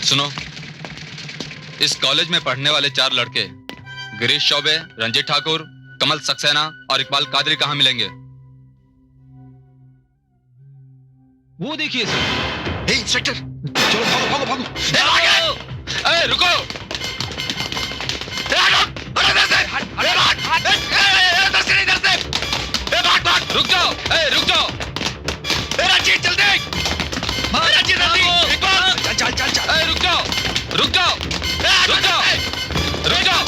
सुनो, इस कॉलेज में पढ़ने वाले 4 लड़के गिरीश चौबे, रंजीत ठाकुर, कमल सक्सेना और इकबाल कादरी कहां मिलेंगे? वो देखिए सर। हे इंस्पेक्टर, चलो भागो भागो भागो। ए, रुको। रुक जाओ, रुक जाओ। रंजीत जल्दी, रंजीत जल्दी, इकबाल चल चल चल। रुक जाओ, रुक जाओ, रुक जाओ, रुक जाओ,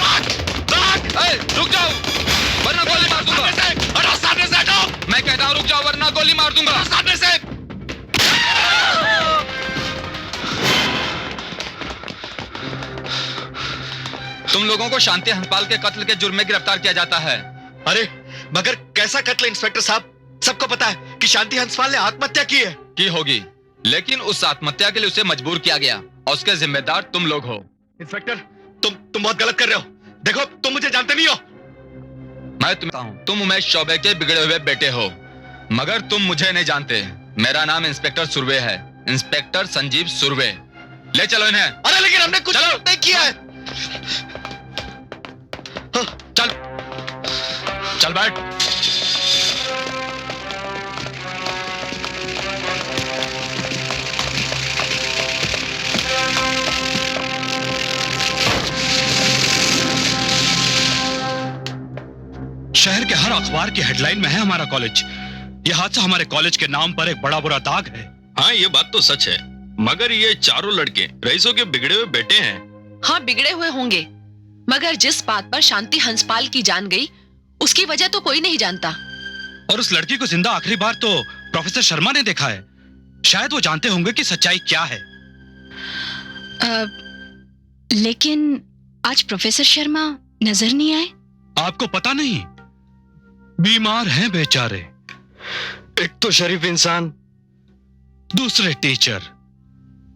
रुक जाओ, वरना गोली मार दूंगा। हटो, सामने से हटो। मैं कहता हूँ रुक जाओ वरना गोली मार दूंगा। सामने से। तुम लोगों को शांति हंसपाल के कत्ल के जुर्म में गिरफ्तार किया जाता है। अरे मगर कैसा कत्ल इंस्पेक्टर साहब? सबको पता है कि शांति हंसपाल ने आत्महत्या की है। की होगी, लेकिन उस आत्महत्या के लिए उसे मजबूर किया गया और उसके जिम्मेदार तुम लोग हो। इंस्पेक्टर, तुम बहुत गलत कर रहे हो। देखो, तुम मुझे जानते नहीं हो। मैं तुम्हें हूं, तुम उमेश चौबे के बिगड़े हुए बेटे हो, मगर तुम मुझे नहीं जानते। मेरा नाम इंस्पेक्टर सुरवे है, इंस्पेक्टर संजीव सुरवे। ले चलो इन्हें। अरे लेकिन हमने कुछ नहीं किया है। चल चल बैठ। शहर के हर अखबार की हेडलाइन में है हमारा कॉलेज। यह हादसा हमारे कॉलेज के नाम पर एक बड़ा बुरा दाग है। हाँ, ये बात तो सच है, मगर ये चारों लड़के रईसों के बिगड़े हुए बेटे हैं। हाँ, बिगड़े हुए होंगे, मगर जिस बात पर शांति हंसपाल की जान गई उसकी वजह तो कोई नहीं जानता। और उस लड़की को जिंदा आखिरी बार तो प्रोफेसर शर्मा ने देखा है। शायद वो जानते होंगे कि सच्चाई क्या है। लेकिन आज प्रोफेसर शर्मा नजर नहीं आए। आपको पता नहीं, बीमार हैं बेचारे। एक तो शरीफ इंसान, दूसरे टीचर,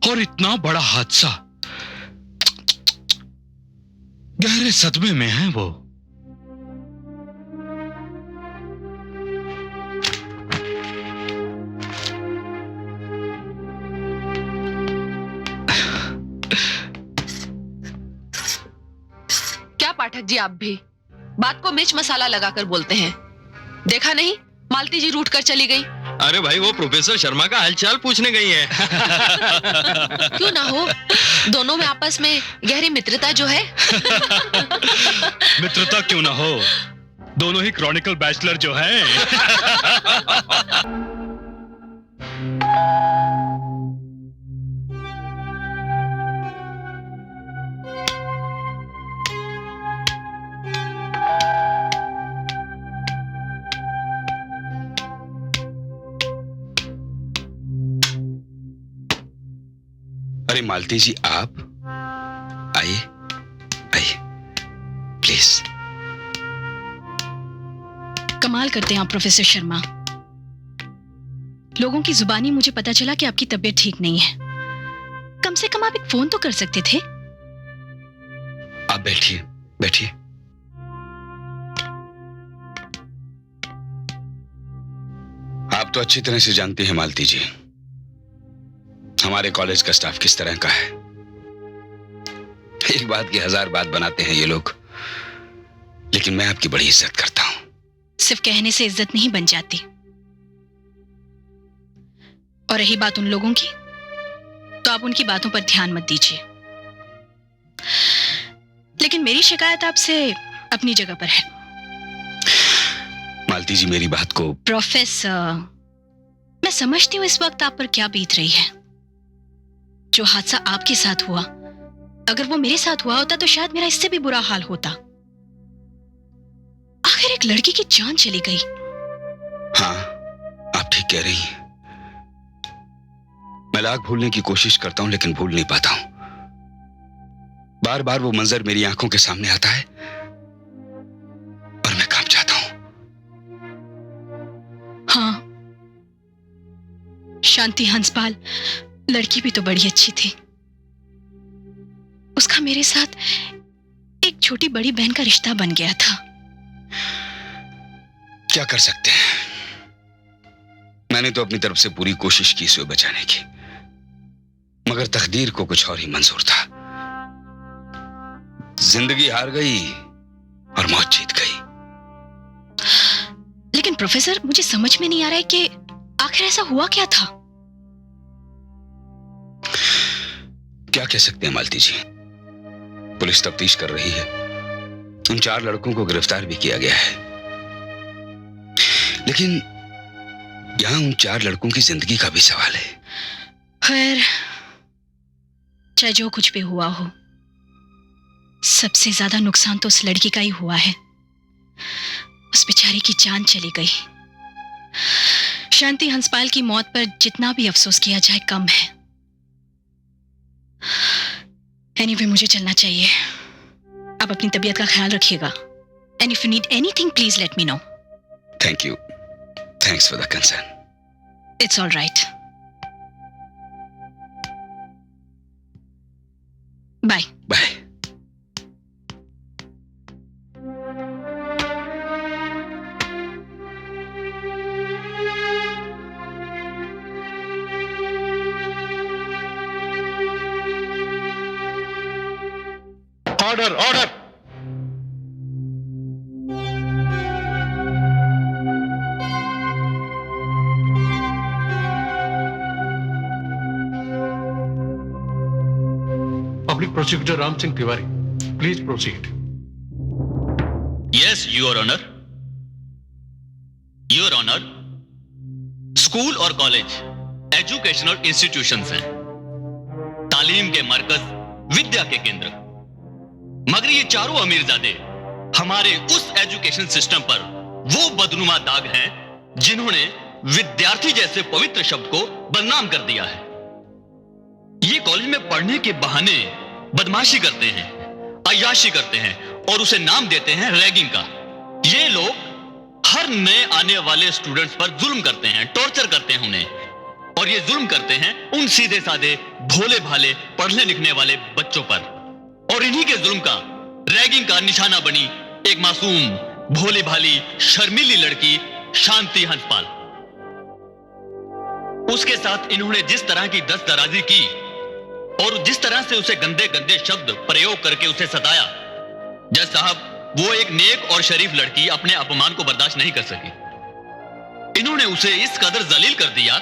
और इतना बड़ा हादसा। गहरे सदमे में हैं वो। क्या पाठक जी, आप भी बात को मिर्च मसाला लगाकर बोलते हैं। देखा नहीं, मालती जी रूठ कर चली गई। अरे भाई, वो प्रोफेसर शर्मा का हालचाल पूछने गई है। क्यों ना हो, दोनों में आपस में गहरी मित्रता जो है। मित्रता क्यों ना हो, दोनों ही क्रॉनिकल बैचलर जो हैं। अरे मालती जी, आप आइए आइए प्लीज। कमाल करते हैं आप प्रोफेसर शर्मा। लोगों की जुबानी मुझे पता चला कि आपकी तबीयत ठीक नहीं है। कम से कम आप एक फोन तो कर सकते थे। आप बैठिए बैठिए। आप तो अच्छी तरह से जानती हैं मालती जी, हमारे कॉलेज का स्टाफ किस तरह का है। एक बात की 1000 बात बनाते हैं ये लोग, लेकिन मैं आपकी बड़ी इज्जत करता हूं। सिर्फ कहने से इज्जत नहीं बन जाती। और रही बात उन लोगों की, तो आप उनकी बातों पर ध्यान मत दीजिए। लेकिन मेरी शिकायत आपसे अपनी जगह पर है। मालती जी, मेरी बात को। प्रोफेसर, मैं समझती हूं इस वक्त आप पर क्या बीत रही है। जो हादसा आपके साथ हुआ, अगर वो मेरे साथ हुआ होता तो शायद मेरा इससे भी बुरा हाल होता। आखिर एक लड़की की जान चली गई। हाँ, आप ठीक कह रही हैं। मैं लाख भूलने की कोशिश करता हूं, लेकिन भूल नहीं पाता हूं। बार बार वो मंजर मेरी आंखों के सामने आता है और मैं कांप जाता हूं। हाँ, शांति हंसपाल लड़की भी तो बड़ी अच्छी थी। उसका मेरे साथ एक छोटी बड़ी बहन का रिश्ता बन गया था। क्या कर सकते हैं, मैंने तो अपनी तरफ से पूरी कोशिश की इसे बचाने की, मगर तकदीर को कुछ और ही मंजूर था। जिंदगी हार गई और मौत जीत गई। लेकिन प्रोफेसर, मुझे समझ में नहीं आ रहा है कि आखिर ऐसा हुआ क्या था। क्या कह सकते हैं मालती जी, पुलिस तफ्तीश कर रही है। उन 4 लड़कों को गिरफ्तार भी किया गया है, लेकिन यहां उन 4 लड़कों की जिंदगी का भी सवाल है। खैर, चाहे जो कुछ भी हुआ हो, सबसे ज्यादा नुकसान तो उस लड़की का ही हुआ है। उस बेचारी की जान चली गई। शांति हंसपाल की मौत पर जितना भी अफसोस किया जाए कम है। एनीवे, मुझे चलना चाहिए। आप अपनी तबीयत का ख्याल रखिएगा। And if you need anything please let me know. Thank you. Thanks for the concern. It's all right. Bye bye. Order order. Public Prosecutor Ram Singh Tiwari, please proceed. Yes your honour. Your honour, school और college educational institutions हैं, तालीम के मरकज, विद्या के केंद्र। मगर ये चारों अमीरजादे हमारे उस एजुकेशन सिस्टम पर वो बदनुमा दाग हैं जिन्होंने विद्यार्थी जैसे पवित्र शब्द को बदनाम कर दिया है। ये कॉलेज में पढ़ने के बहाने बदमाशी करते हैं, अय्याशी करते हैं और उसे नाम देते हैं रैगिंग का। ये लोग हर नए आने वाले स्टूडेंट्स पर जुल्म करते हैं, टॉर्चर करते हैं उन्हें, और ये जुल्म करते हैं उन सीधे साधे भोले भाले पढ़ने लिखने वाले बच्चों पर। और इन्हीं के जुल्म का, रैगिंग का निशाना बनी एक मासूम, भोली भाली, शर्मीली लड़की शांति हंसपाल। उसके साथ इन्होंने जिस तरह की दस्तदराजी की और जिस तरह से उसे गंदे गंदे शब्द प्रयोग करके उसे सताया, जज साहब, वो एक नेक और शरीफ लड़की अपने अपमान को बर्दाश्त नहीं कर सकी। इन्होंने उसे इस कदर जलील कर दिया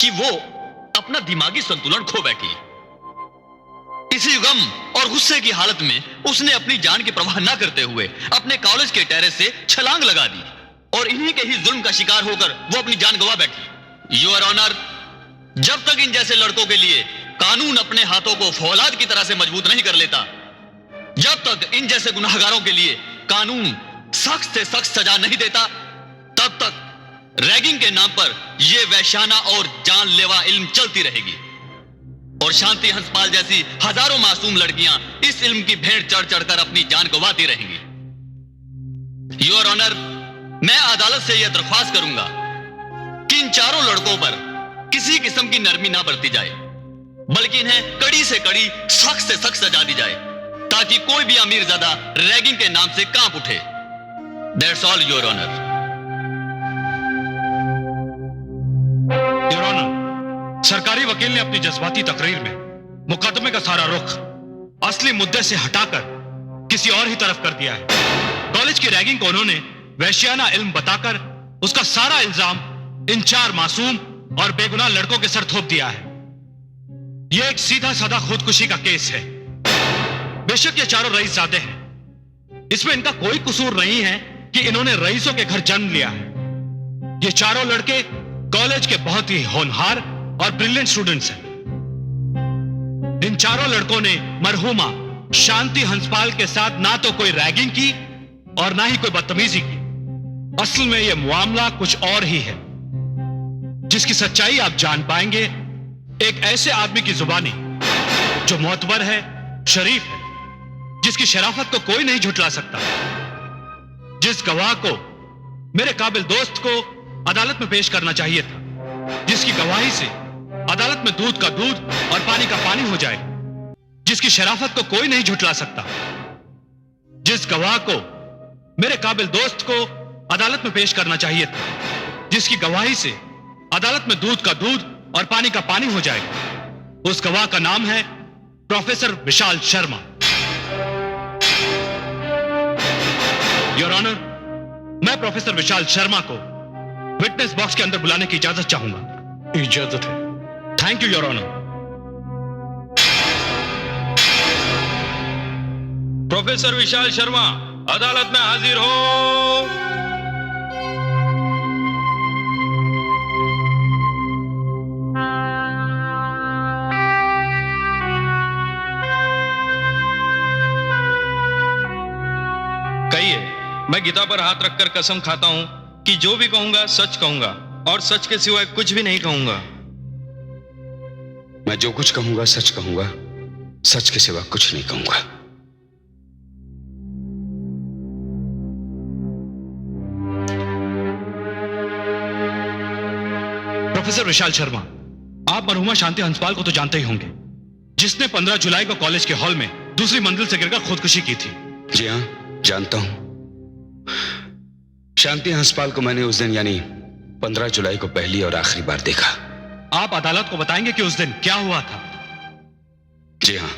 कि वो अपना दिमागी संतुलन खो बैठी। इसी गम और गुस्से की हालत में उसने अपनी जान की परवाह न करते हुए अपने कॉलेज के टेरेस से छलांग लगा दी और इन्हीं के ही जुल्म का शिकार होकर वो अपनी जान गंवा बैठी। योर ऑनर, जब तक इन जैसे लड़कों के लिए कानून अपने हाथों को फौलाद की तरह से मजबूत नहीं कर लेता, जब तक इन जैसे गुनाहगारों के लिए कानून सख्त से सख्त सजा नहीं देता, तब तक रैगिंग के नाम पर यह वैश्याना और जानलेवा इल्म चलती रहेगी और शांति हंसपाल जैसी हजारों मासूम लड़कियां इस इल्म की भेंट चढ़ चढ़कर अपनी जान गंवाती रहेंगी। योर ऑनर, मैं अदालत से यह दरख्वास्त करूंगा कि इन चारों लड़कों पर किसी किस्म की नरमी ना बरती जाए, बल्कि इन्हें कड़ी से कड़ी, सख्त से सख्त सजा दी जाए, ताकि कोई भी अमीरजादा रैगिंग के नाम से कांप उठे। That's all your honour. Your honour, सरकारी वकील ने अपनी जज्बाती तकरीर में मुकदमे का सारा रुख असली मुद्दे से हटाकर किसी और ही तरफ कर दिया है। कॉलेज की रैगिंग को उन्होंने वैश्याना इल्म बताकर उसका सारा इल्जाम इन 4 मासूम और बेगुनाह लड़कों के सर थोप दिया है। यह एक सीधा साधा खुदकुशी का केस है। बेशक ये चारों रईसजादे हैं, इसमें इनका कोई कसूर नहीं है कि इन्होंने रईसों के घर जन्म लिया है। ये चारों लड़के कॉलेज के बहुत ही होनहार और ब्रिलियंट स्टूडेंट्स हैं। इन चारों लड़कों ने मरहूमा शांति हंसपाल के साथ ना तो कोई रैगिंग की और ना ही कोई बदतमीजी की। असल में यह मामला कुछ और ही है, जिसकी सच्चाई आप जान पाएंगे एक ऐसे आदमी की जुबानी जो मोतबर है, शरीफ है, जिसकी शराफत को कोई नहीं झुठला सकता, जिस गवाह को मेरे काबिल दोस्त को अदालत में पेश करना चाहिए था, जिसकी गवाही से अदालत में दूध का दूध और पानी का पानी हो जाए, जिसकी शराफत को कोई नहीं झुठला सकता, जिस गवाह को मेरे काबिल दोस्त को अदालत में पेश करना चाहिए था, जिसकी गवाही से अदालत में दूध का दूध और पानी का पानी हो जाएगा, उस गवाह का नाम है professor Vishal Sharma. Your honour, मैं प्रोफेसर विशाल शर्मा को विटनेस बॉक्स के अंदर बुलाने की इजाजत चाहूंगा। इजाजत है। Thank you your honour. Professor Vishal Sharma अदालत में हाजिर हो। कहिए, मैं गीता पर हाथ रखकर कसम खाता हूं कि जो भी कहूंगा सच कहूंगा और सच के सिवाय कुछ भी नहीं कहूंगा। मैं जो कुछ कहूंगा सच कहूंगा, सच के सिवा कुछ नहीं कहूंगा। प्रोफेसर विशाल शर्मा, आप मरहुमा शांति हंसपाल को तो जानते ही होंगे, जिसने 15 जुलाई को कॉलेज के हॉल में दूसरी मंजिल से गिरकर खुदकुशी की थी। जी हां, जानता हूं। शांति हंसपाल को मैंने उस दिन यानी 15 जुलाई को पहली और आखिरी बार देखा। आप अदालत को बताएंगे कि उस दिन क्या हुआ था? जी हां,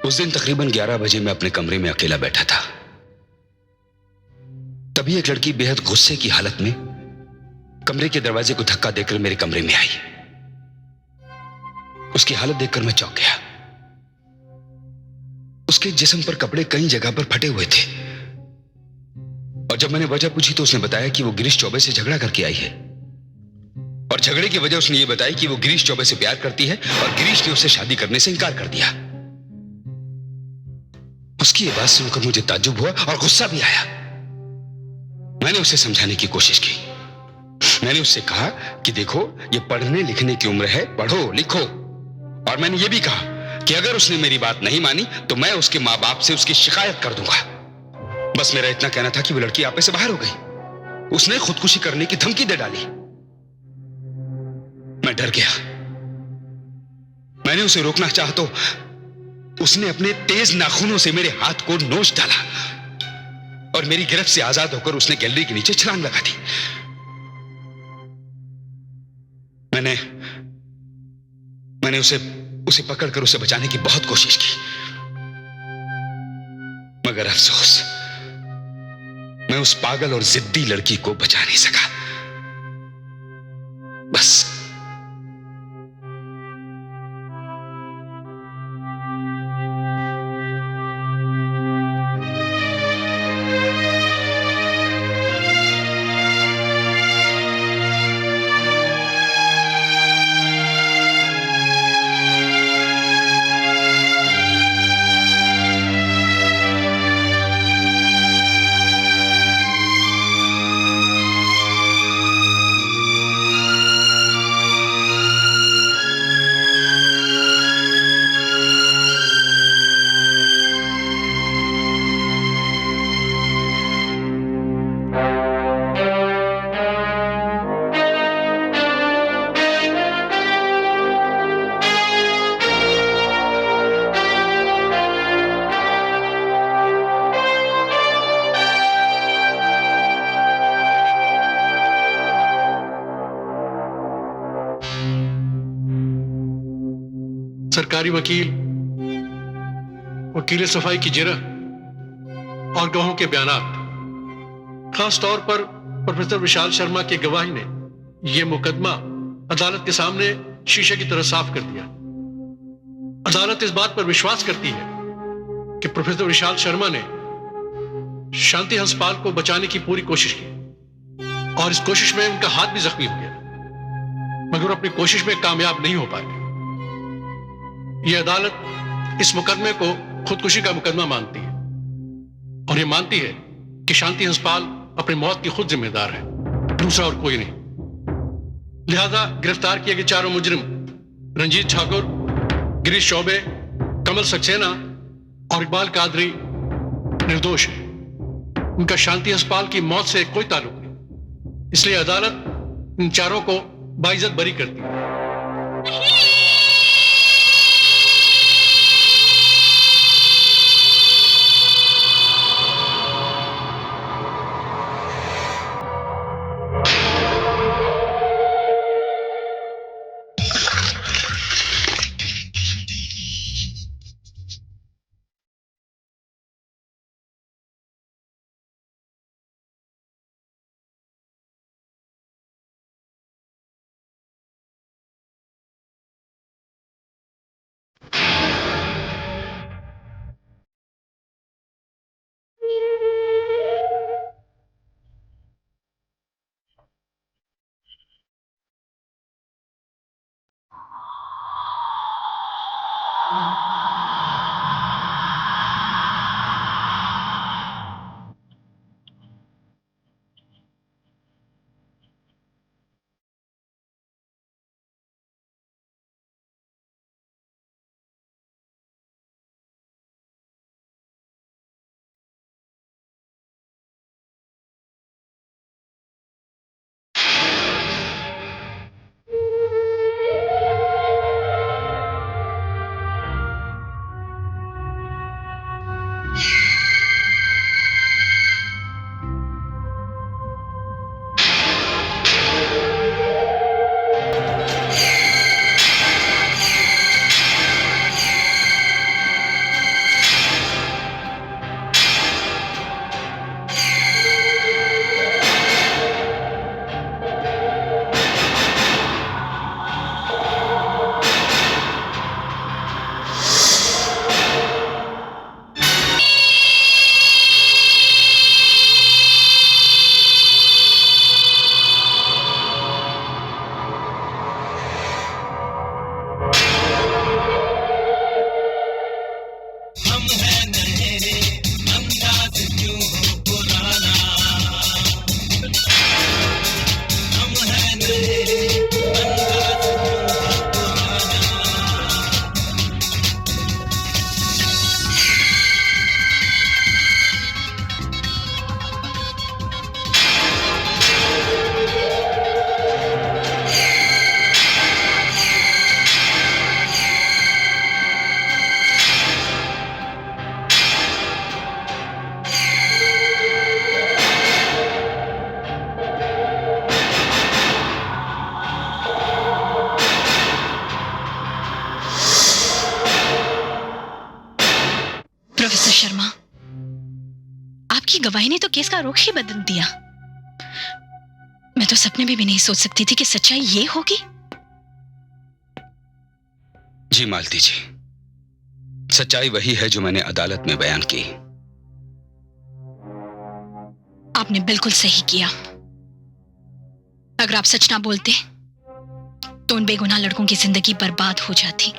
उस दिन तकरीबन 11 बजे मैं अपने कमरे में अकेला बैठा था। तभी एक लड़की बेहद गुस्से की हालत में कमरे के दरवाजे को धक्का देकर मेरे कमरे में आई। उसकी हालत देखकर मैं चौंक गया। उसके जिस्म पर कपड़े कई जगह पर फटे हुए थे और जब मैंने वजह पूछी तो उसने बताया कि वो गिरीश चौबे से झगड़ा करके आई है और झगड़े की वजह उसने ये बताई कि वो गिरीश चौबे से प्यार करती है और गिरीश ने उससे शादी करने से इनकार कर दिया। उसकी ये बात सुनकर मुझे ताज्जुब हुआ और गुस्सा भी आया। मैंने उसे समझाने की कोशिश की। मैंने उससे कहा कि देखो, ये पढ़ने लिखने की उम्र है, पढ़ो लिखो। और मैंने ये भी कहा कि अगर उसने मेरी बात नहीं मानी तो मैं उसके माँ बाप से उसकी शिकायत कर दूंगा। बस मेरा इतना कहना था कि वो लड़की आपे से बाहर हो गई। उसने खुदकुशी करने की धमकी दे डाली। मैं डर गया। मैंने उसे रोकना चाहा तो उसने अपने तेज नाखूनों से मेरे हाथ को नोच डाला और मेरी गिरफ्त से आजाद होकर उसने गैलरी के नीचे छलांग लगा दी। मैंने उसे पकड़कर उसे बचाने की बहुत कोशिश की, मगर अफसोस मैं उस पागल और जिद्दी लड़की को बचा नहीं सका। बस सरकारी वकील सफाई की जिरह और गवाहों के बयानात, खास तौर पर प्रोफेसर विशाल शर्मा की गवाही ने यह मुकदमा अदालत के सामने शीशे की तरह साफ कर दिया। अदालत इस बात पर विश्वास करती है कि प्रोफेसर विशाल शर्मा ने शांति हंसपाल को बचाने की पूरी कोशिश की और इस कोशिश में उनका हाथ भी जख्मी हो गया, मगर अपनी कोशिश में कामयाब नहीं हो पाए। यह अदालत इस मुकदमे को खुदकुशी का मुकदमा मानती है और यह मानती है कि शांति हंसपाल अपनी मौत की खुद जिम्मेदार है, दूसरा और कोई नहीं। लिहाजा गिरफ्तार किए गए चारों मुजरिम रंजीत ठाकुर, गिरीश चौबे, कमल सक्सेना और इकबाल कादरी निर्दोष है। उनका शांति हंसपाल की मौत से कोई ताल्लुक नहीं, इसलिए अदालत इन चारों को बाइज्जत बरी करती है। की गवाही ने तो केस का रुख ही बदल दिया। मैं तो सपने में भी नहीं सोच सकती थी कि सच्चाई ये होगी। जी मालती जी, सच्चाई वही है जो मैंने अदालत में बयान की। आपने बिल्कुल सही किया। अगर आप सच ना बोलते तो उन बेगुनाह लड़कों की जिंदगी बर्बाद हो जाती।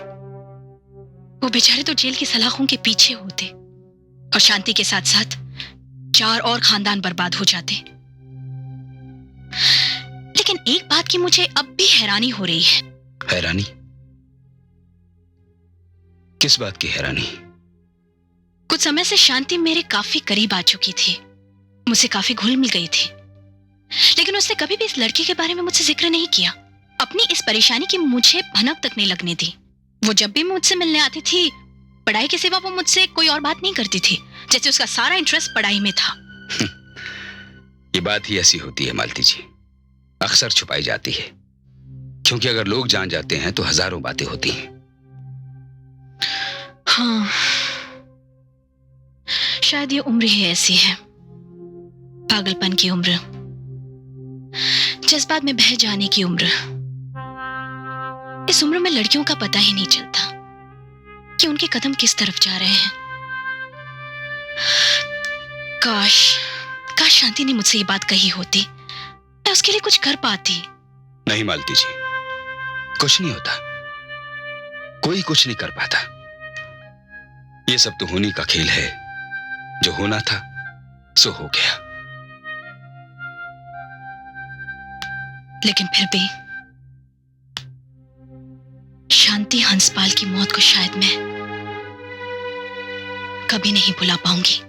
वो बेचारे तो जेल की सलाखों के पीछे होते और शांति के साथ साथ 4 और खानदान बर्बाद हो जाते। लेकिन एक बात की मुझे अब भी हैरानी हो रही है। हैरानी? किस बात की हैरानी? कुछ समय से शांति मेरे काफी करीब आ चुकी थी, मुझसे काफी घुल मिल गई थी, लेकिन उसने कभी भी इस लड़की के बारे में मुझसे जिक्र नहीं किया। अपनी इस परेशानी की मुझे भनक तक नहीं लगने दी। वो जब भी मुझसे मिलने आती थी, पढ़ाई के सिवा वो मुझसे कोई और बात नहीं करती थी, जैसे उसका सारा इंटरेस्ट पढ़ाई में था। ये बात ही ऐसी होती है मालती जी, अक्सर छुपाई जाती है, क्योंकि अगर लोग जान जाते हैं तो हजारों बातें होती हैं। हाँ, शायद ये उम्र ही ऐसी है, पागलपन की उम्र, जज्बात में बह जाने की उम्र। इस उम्र में लड़कियों का पता ही नहीं चलता कि उनके कदम किस तरफ जा रहे हैं। काश शांति ने मुझसे ये बात कही होती, मैं उसके लिए कुछ कर पाती। नहीं मालती जी, कुछ नहीं होता, कोई कुछ नहीं कर पाता। ये सब तो होने का खेल है, जो होना था सो हो गया। लेकिन फिर भी शांति हंसपाल की मौत को शायद मैं कभी नहीं भुला पाऊंगी।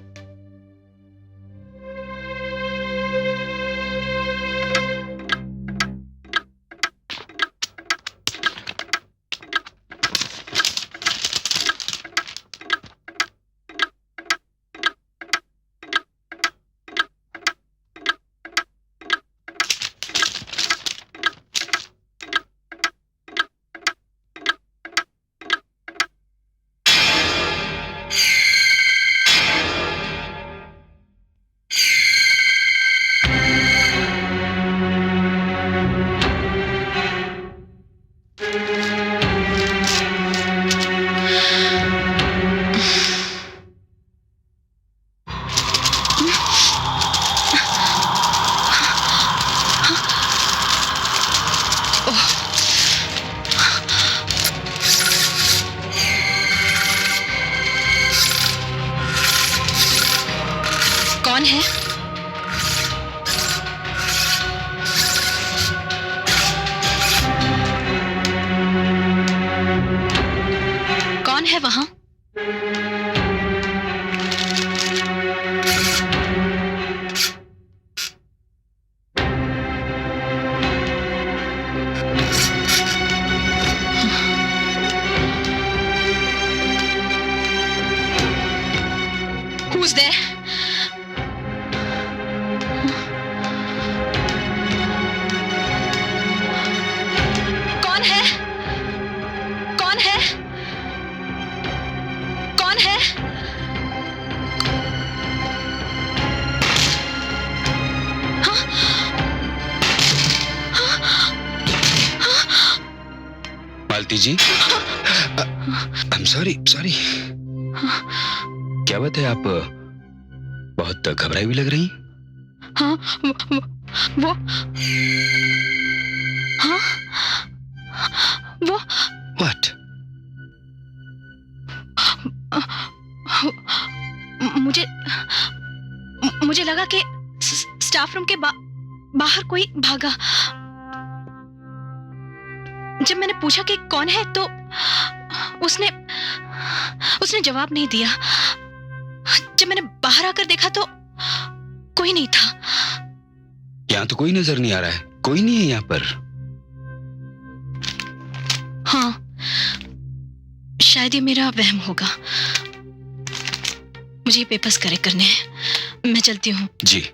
कौन है? कौन है वहां? Who's there? कौन है? कौन है? कौन है? मालती जी, आई एम सॉरी। क्या बात है, आप बहुत घबराई हुई लग रही? हाँ, वो हाँ, वो व्हाट? मुझे लगा कि स्टाफ रूम के बाहर कोई भागा। जब मैंने पूछा कि कौन है तो उसने जवाब नहीं दिया। जब मैंने बाहर आकर देखा तो कोई नहीं था। यहां तो कोई नजर नहीं आ रहा है, कोई नहीं है यहां पर। हाँ, शायद ये मेरा वहम होगा। मुझे ये पेपर्स करेक्ट करने हैं, मैं चलती हूँ। जी।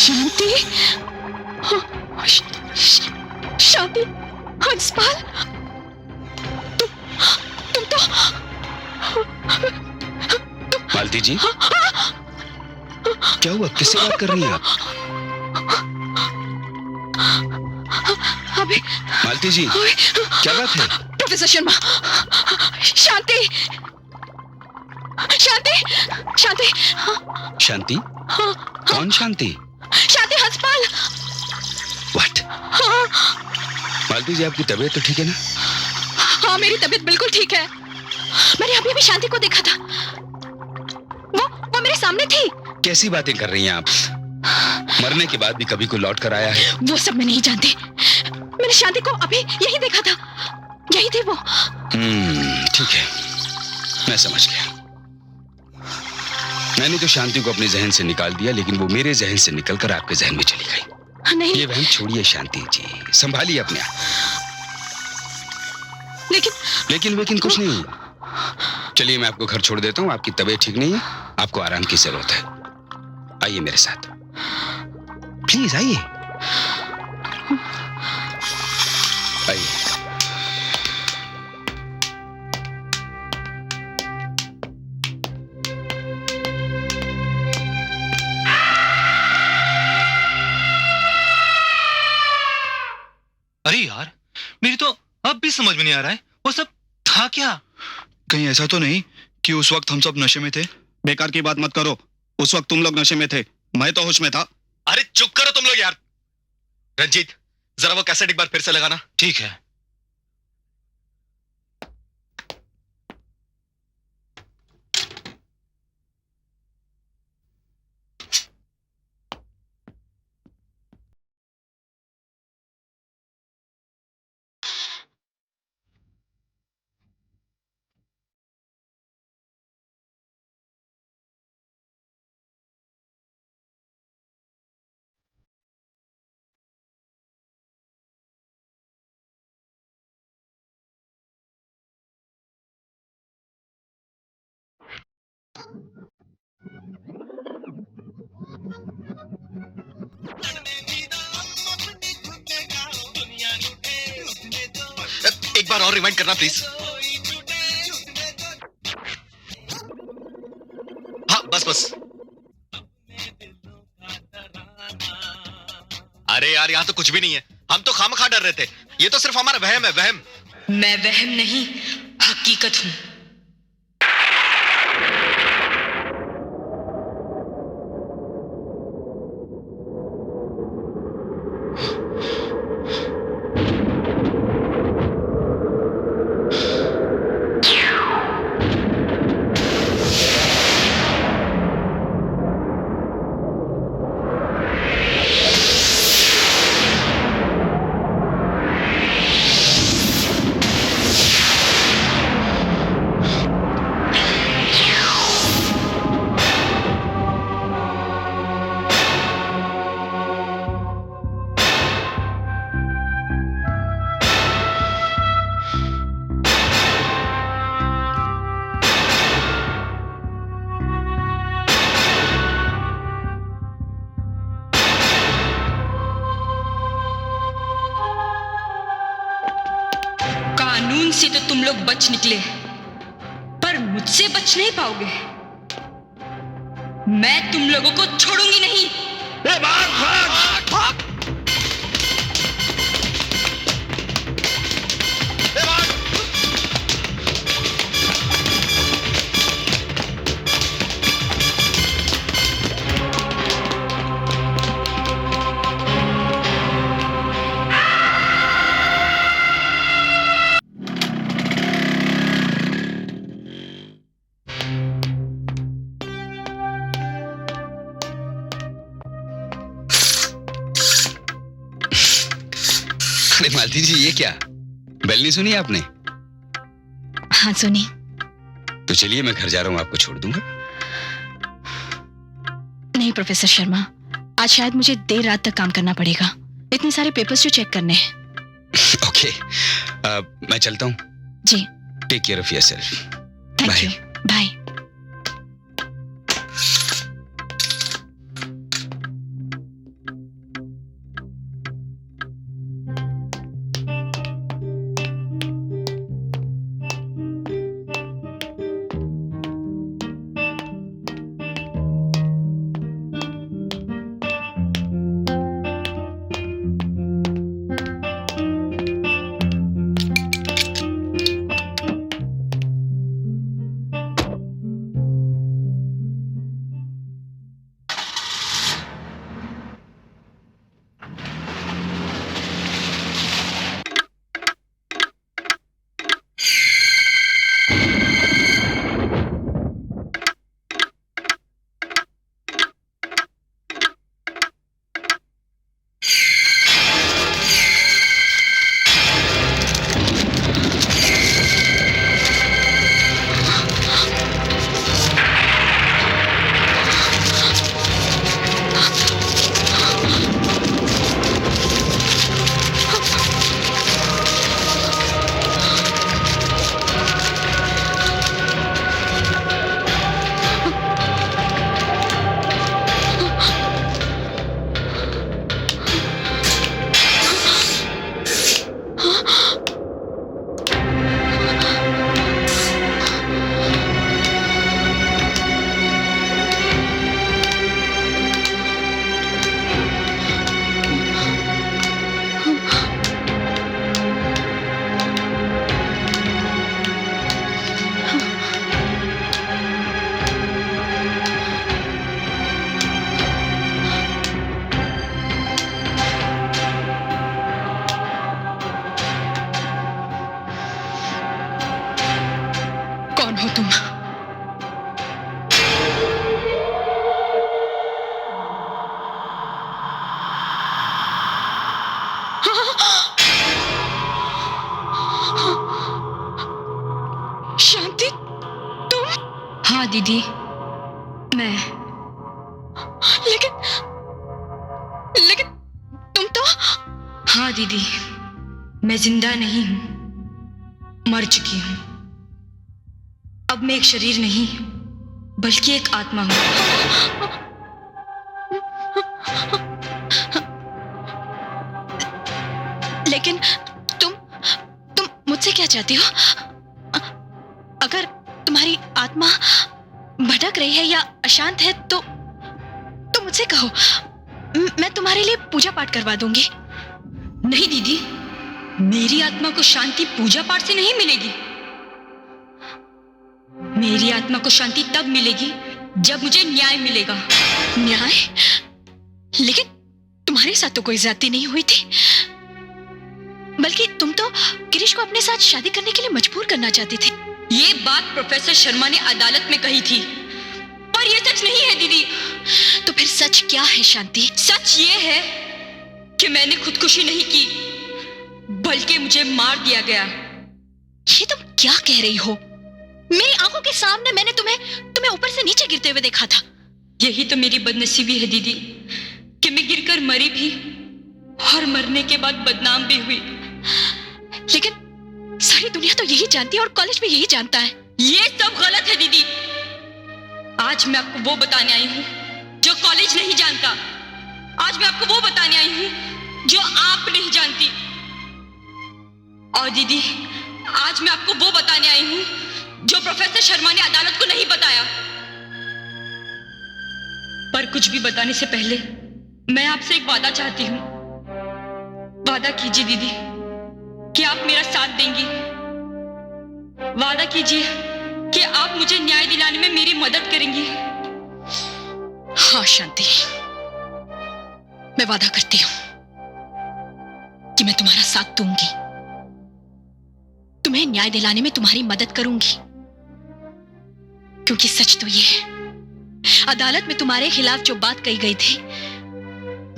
शांति, शांति हंसपाल, तुम तो मालती जी, क्या हुआ? किससे बात कर रही हैं आप? अभी मालती जी, क्या बात है? प्रोफेसर शर्मा, शांति, शांति, शांति, शांति? कौन शांति? शांति हंसपाल। व्हाट? मालती जी, आपकी तबीयत तो ठीक है ना? हाँ, मेरी तबीयत बिल्कुल ठीक है। मैंने अभी भी शांति को देखा था, वो मेरे सामने थी। कैसी बातें कर रही हैं आप? मरने के बाद भी कभी कोई लौट कर आया है? वो सब मैं नहीं जानती। मैंने शांति को अभी यही देखा था, यही थी वो। ठीक है, मैं समझ गया। मैंने तो शांति को अपने जहन से निकाल दिया, लेकिन वो मेरे जहन से निकलकर आपके जहन में चली गई। नहीं, ये वहम छोड़िए शांति जी, संभालिए अपने आप। लेकिन कुछ नहीं। चलिए, मैं आपको घर छोड़ देता हूँ। आपकी तबीयत ठीक नहीं है, आपको आराम की जरूरत है। आइए मेरे साथ, प्लीज आइए। आइए। अरे यार, मेरी तो अब भी समझ में नहीं आ रहा है वो सब था क्या। कहीं ऐसा तो नहीं कि उस वक्त हम सब नशे में थे? बेकार की बात मत करो। उस वक्त तुम लोग नशे में थे, मैं तो होश में था। अरे चुप करो तुम लोग यार। रंजीत, जरा वो कैसेट एक बार फिर से लगाना। ठीक है। एक बार और रिवाइंड करना प्लीज। हाँ, बस। अरे यार, यहाँ तो कुछ भी नहीं है। हम तो खामखा डर रहे थे। ये तो सिर्फ हमारा वहम है, वहम। मैं वहम नहीं, हकीकत हूं। से तो तुम लोग बच निकले, पर मुझसे बच नहीं पाओगे। मैं तुम लोगों को छोड़ूंगी नहीं। भाग! अरे मालती जी, ये क्या? बेल नहीं सुनी आपने? हाँ सुनी। तो चलिए, मैं घर जा रहा हूं, आपको छोड़ दूंगा। नहीं प्रोफेसर शर्मा, आज शायद मुझे देर रात तक काम करना पड़ेगा। इतने सारे पेपर्स जो चेक करने हैं। ओके, मैं चलता हूं। जी। Take care of yourself. Thank you. Bye. Shanti, तुम? हाँ दीदी, मैं। लेकिन तुम तो। हाँ दीदी, मैं जिंदा नहीं हूं, मर चुकी हूं। अब मैं एक शरीर नहीं बल्कि एक आत्मा हूं। लेकिन तुम मुझसे क्या चाहती हो? अगर तुम्हारी आत्मा भटक रही है या अशांत है तो मुझसे कहो, मैं तुम्हारे लिए पूजा पाठ करवा दूंगी। नहीं दीदी, मेरी आत्मा को शांति पूजा पाठ से नहीं मिलेगी। मेरी आत्मा को शांति तब मिलेगी जब मुझे न्याय मिलेगा। न्याय? लेकिन तुम्हारे साथ तो कोई ज्यादती नहीं हुई थी, बल्कि तुम तो गिरीश को अपने साथ शादी करने के लिए मजबूर करना चाहती थी। ये बात प्रोफेसर शर्मा ने अदालत में कही थी, पर यह सच नहीं है दीदी। तो फिर सच क्या है शांति? सच ये है कि मैंने खुदकुशी नहीं की, बल्कि मुझे मार दिया गया। ये तुम क्या कह रही हो? मेरी आंखों के सामने मैंने तुम्हें ऊपर से नीचे गिरते हुए देखा था। यही तो मेरी बदनसीबी है दीदी, कि मैं गिरकर मरी भी और मरने के बाद बदनाम भी हुई। लेकिन सारी दुनिया तो यही जानती है और कॉलेज भी यही जानता है। ये सब गलत है दीदी। आज मैं आपको वो बताने आई हूं जो कॉलेज नहीं जानता। आज मैं आपको वो बताने आई हूं जो आप नहीं जानती। और दीदी, आज मैं आपको वो बताने आई हूं जो प्रोफेसर शर्मा ने अदालत को नहीं बताया। पर कुछ भी बताने से पहले मैं आपसे एक वादा चाहती हूं। वादा कीजिए दीदी कि आप मेरा साथ देंगी। वादा कीजिए कि आप मुझे न्याय दिलाने में मेरी मदद करेंगी। हाँ शांति, मैं वादा करती हूं कि मैं तुम्हारा साथ दूंगी, तुम्हें न्याय दिलाने में तुम्हारी मदद करूंगी। क्योंकि सच तो ये है, अदालत में तुम्हारे खिलाफ जो बात कही गई थी,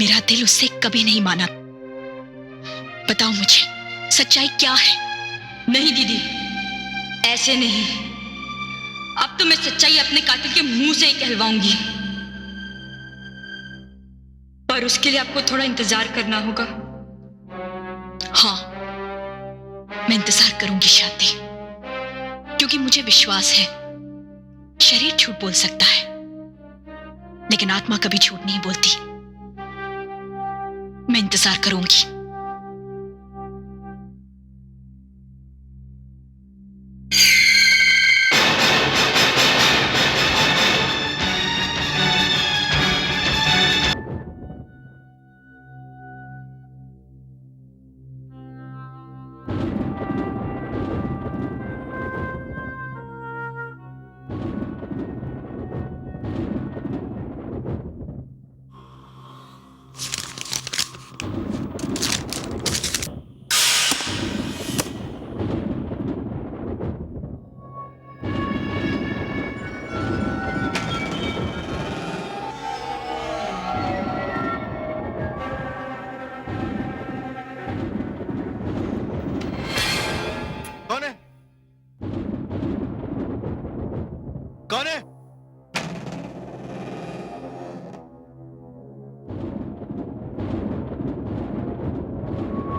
मेरा दिल उससे कभी नहीं माना। बताओ मुझे सच्चाई क्या है? नहीं दीदी, ऐसे नहीं। अब तो मैं सच्चाई अपने कातिल के मुंह से ही कहलवाऊंगी, पर उसके लिए आपको थोड़ा इंतजार करना होगा। हाँ, मैं इंतजार करूंगी शांति, क्योंकि मुझे विश्वास है शरीर झूठ बोल सकता है, लेकिन आत्मा कभी झूठ नहीं बोलती। मैं इंतजार करूंगी। कौन है? कौन है?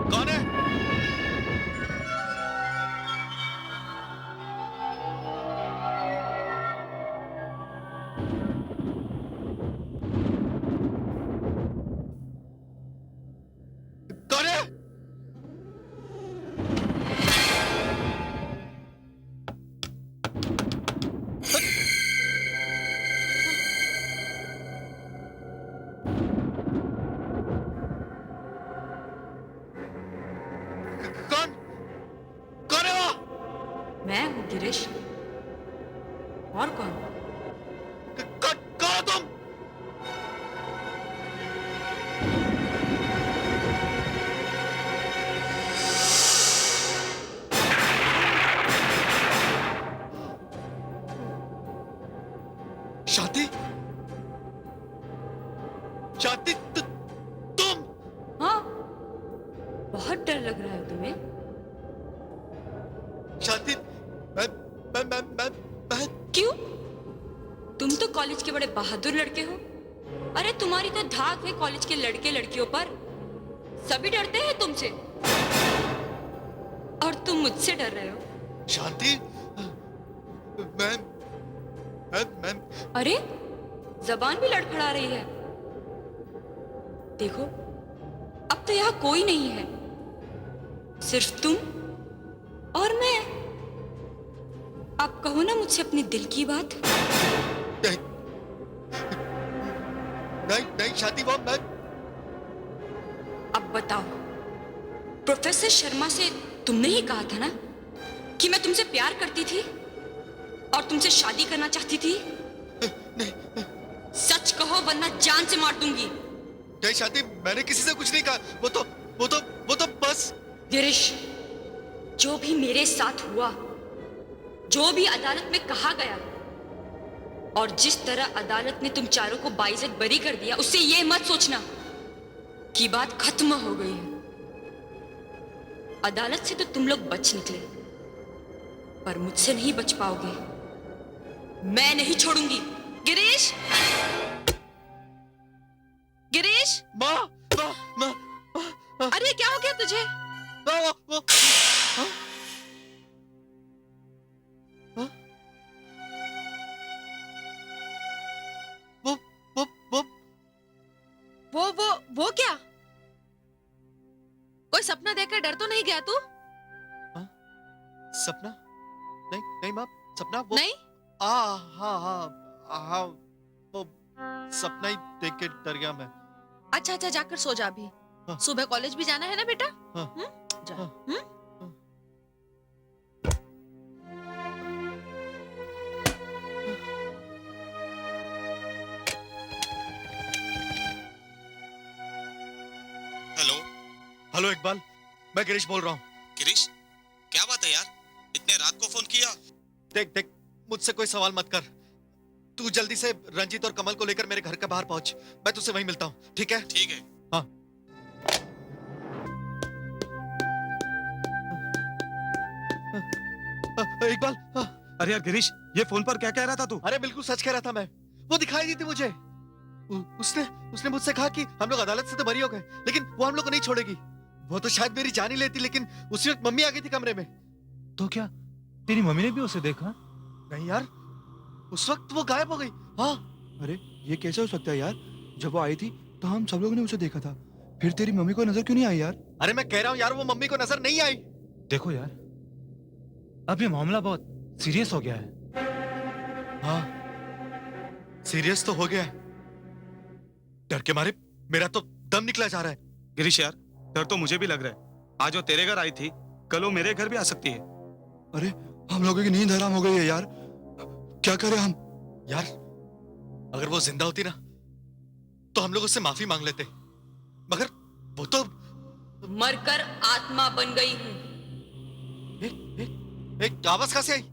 कौन है? मैं हूं गिरीश। और कौन? कौन हो तुम? शांति? शांति तुम? हाँ, बहुत डर लग रहा है तुम्हें। शांति, मैं क्यों? तुम तो कॉलेज के बड़े बहादुर लड़के हो। अरे तुम्हारी तो धाक है कॉलेज के लड़के लड़कियों पर। सभी डरते हैं तुमसे और तुम मुझसे डर रहे हो। शांति, मैम अरे जबान भी लड़खड़ा रही है। देखो अब तो यहाँ कोई नहीं है, सिर्फ तुम और मैं। अब कहो ना मुझसे अपने दिल की बात। नहीं शांति, वो मैं। अब बताओ, प्रोफेसर शर्मा से तुमने ही कहा था ना कि मैं तुमसे प्यार करती थी और तुमसे शादी करना चाहती थी? नहीं। सच कहो वरना जान से मार दूंगी। नहीं शांति, मैंने किसी से कुछ नहीं कहा। वो तो बस। गिरीश, जो भी मेरे साथ हुआ, जो भी अदालत में कहा गया और जिस तरह अदालत ने तुम चारों को बाइज्जत बरी कर दिया, उससे ये मत सोचना कि बात खत्म हो गई है। अदालत से तो तुम लोग बच निकले, पर मुझसे नहीं बच पाओगे। मैं नहीं छोड़ूंगी। गिरीश, गिरीश, माँ, अरे क्या हो गया तुझे? वो क्या? कोई सपना देखकर डर तो नहीं गया तू? सपना? नहीं माँ, सपना वो नहीं? हाँ, वो सपना ही देख के डर गया मैं। अच्छा जाकर सो जा अभी। हाँ। सुबह कॉलेज भी जाना है ना बेटा? हाँ। जा। हाँ। हेलो इकबाल, मैं गिरीश बोल रहा हूँ। गिरीश, क्या बात है यार, इतने रात को फोन किया? देख, मुझसे कोई सवाल मत कर। तू जल्दी से रंजीत और कमल को लेकर मेरे घर के बाहर पहुंच। मैं तुझसे वहीं मिलता हूँ, ठीक है? ठीक है। हाँ। इकबाल। अरे यार गिरीश, ये फोन पर क्या कह रहा था तू? अरे बिल्कुल सच कह रहा था मैं। वो दिखाई दी थी मुझे। उसने मुझसे कहा कि हम लोग अदालत से तो बरी हो गए, लेकिन वो हम लोग को नहीं छोड़ेगी। वो तो शायद मेरी जान ही लेती, लेकिन उसी वक्त मम्मी आ गई थी कमरे में। तो क्या तेरी मम्मी ने भी उसे देखा? नहीं यार, उस वक्त वो गायब हो गई। हाँ। अरे ये कैसे हो सकता है यार? जब वो आई थी तो हम सब लोगों ने उसे देखा था, फिर तेरी मम्मी को नजर क्यों नहीं आई यार? अरे मैं कह रहा हूँ यार, वो मम्मी को नजर नहीं आई। देखो यार, अब ये मामला बहुत सीरियस हो गया है। हाँ, सीरियस तो हो गया है। डर के मारे मेरा तो दम निकला जा रहा है। गिरीश यार, डर तो मुझे भी लग रहा है। आज वो तेरे घर आई थी, कल वो मेरे घर भी आ सकती है। अरे हम लोगों की नींद हराम हो गई है यार, क्या करें हम? यार अगर वो जिंदा होती ना तो हम लोग उससे माफी मांग लेते, मगर वो तो मरकर आत्मा बन गई हूं। एक आवाज कहां से आई?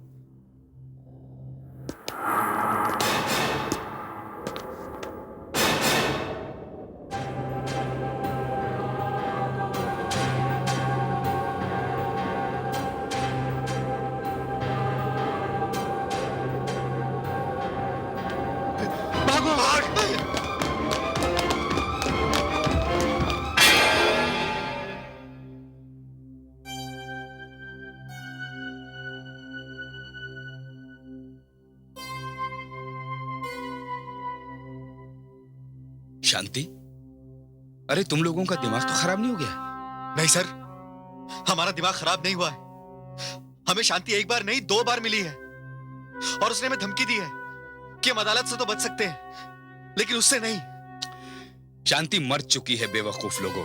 शांति, अरे तुम लोगों का दिमाग तो खराब नहीं हो गया? नहीं सर, हमारा दिमाग खराब नहीं हुआ है। हमें शांति एक बार नहीं 2 बार मिली है और उसने हमें धमकी दी है कि हम अदालत से तो बच सकते हैं, लेकिन उससे नहीं। शांति मर चुकी है बेवकूफ लोगों।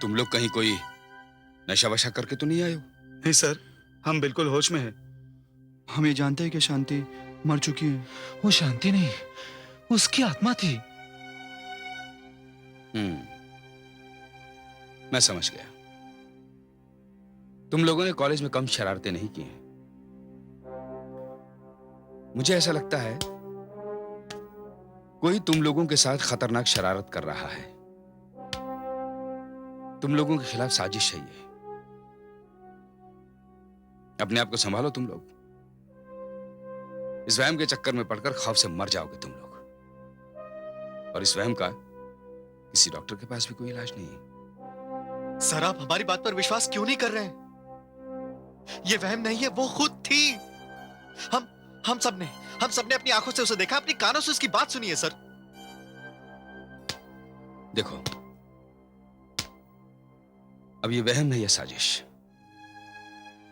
तुम लोग कहीं कोई नशा वशा करके तो नहीं आए हो? नहीं सर, हम बिल्कुल होश में हैं। हम ये जानते हैं कि शांति मर चुकी है। वो शांति नहीं, उसकी आत्मा थी। मैं समझ गया। तुम लोगों ने कॉलेज में कम शरारतें नहीं की हैं। मुझे ऐसा लगता है कोई तुम लोगों के साथ खतरनाक शरारत कर रहा है। तुम लोगों के खिलाफ साजिश है ये। अपने आप को संभालो तुम लोग। इस वहम के चक्कर में पड़कर खौफ से मर जाओगे तुम लोग। और इस वहम का किसी डॉक्टर के पास भी कोई इलाज नहीं है। सर आप हमारी बात पर विश्वास क्यों नहीं कर रहे हैं? ये वहम नहीं है, वो खुद थी। हम सबने अपनी आंखों से उसे देखा, अपनी कानों से उसकी बात सुनी है सर। देखो, अब ये वहम है या साजिश,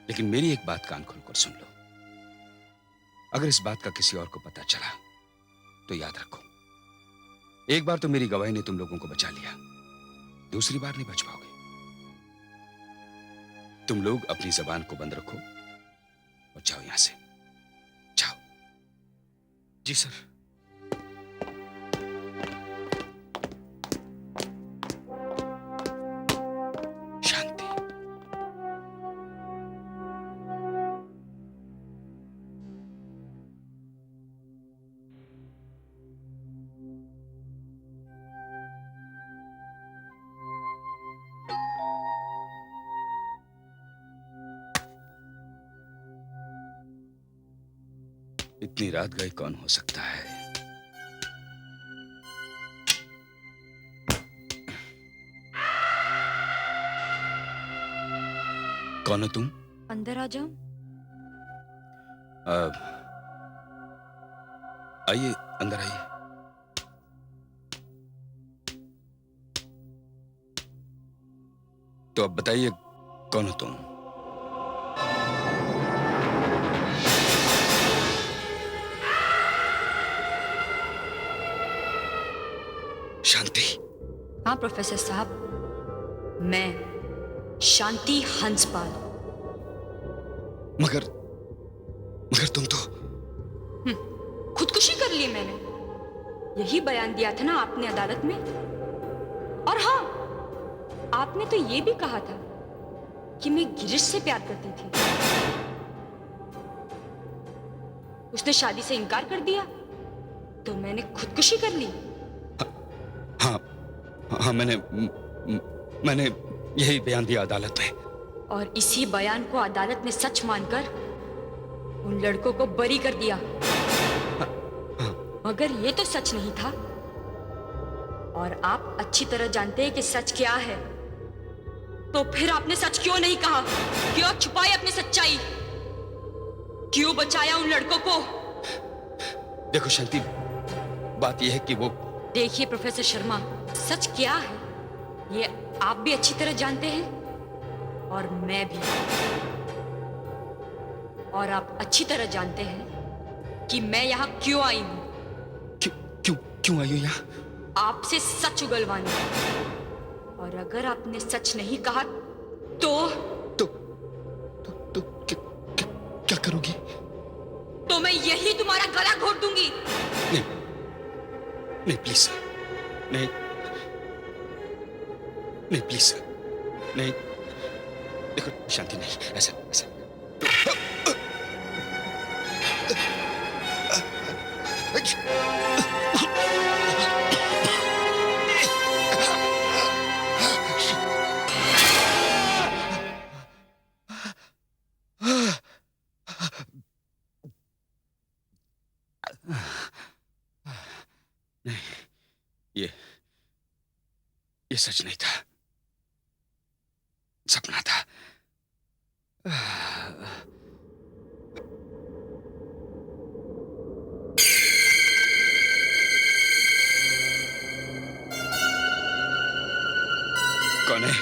लेकिन मेरी एक बात कान खोलकर सुन लो। अगर इस बात का किसी और को पता चला तो याद रखो, एक बार तो मेरी गवाही ने तुम लोगों को बचा लिया, दूसरी बार नहीं बच पाओगे। तुम लोग अपनी जबान को बंद रखो और जाओ यहां से, जाओ। जी सर। इतनी रात गए कौन हो सकता है? कौन हो तुम? अंदर आ जाओ। आइए, अंदर आइए। तो अब बताइए, कौन हो तुम? शांति? हाँ प्रोफेसर साहब, मैं शांति हंसपाल। मगर तुम तो खुदकुशी कर ली मैंने, यही बयान दिया था ना आपने अदालत में। और हाँ, आपने तो ये भी कहा था कि मैं गिरीश से प्यार करती थी। उसने शादी से इनकार कर दिया तो मैंने खुदकुशी कर ली। हाँ, मैंने यही बयान दिया अदालत में। और इसी बयान को अदालत ने सच मानकर उन लड़कों को बरी कर दिया। मगर ये तो सच नहीं था, और आप अच्छी तरह जानते हैं कि सच क्या है। तो फिर आपने सच क्यों नहीं कहा? क्यों छुपाई अपनी सच्चाई? क्यों बचाया उन लड़कों को? देखो शांति, बात यह है कि वो... देखिए प्रोफेसर शर्मा, सच क्या है ये आप भी अच्छी तरह जानते हैं और मैं भी। और आप अच्छी तरह जानते हैं कि मैं यहाँ क्यों आई हूँ। क्यों आई हो यहाँ? आपसे सच उगलवाने। और अगर आपने सच नहीं कहा तो क्या करोगी? तो मैं यही तुम्हारा गला घोट दूंगी। नहीं प्लीज, नहीं प्लीज, नहीं। देखो शांति, नहीं, ऐसा ये सच नहीं था, सपना था। कौन है?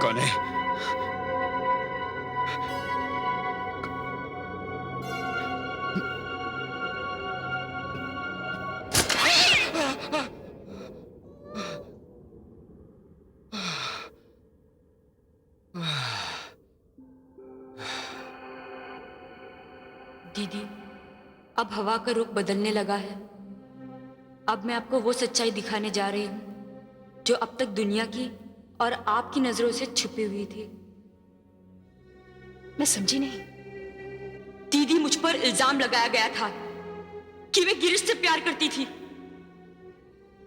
कौन है? दीदी, अब हवा का रुख बदलने लगा है। अब मैं आपको वो सच्चाई दिखाने जा रही हूँ जो अब तक दुनिया की और आपकी नजरों से छुपी हुई थी। मैं समझी नहीं। दीदी, मुझ पर इल्जाम लगाया गया था कि मैं गिरीश से प्यार करती थी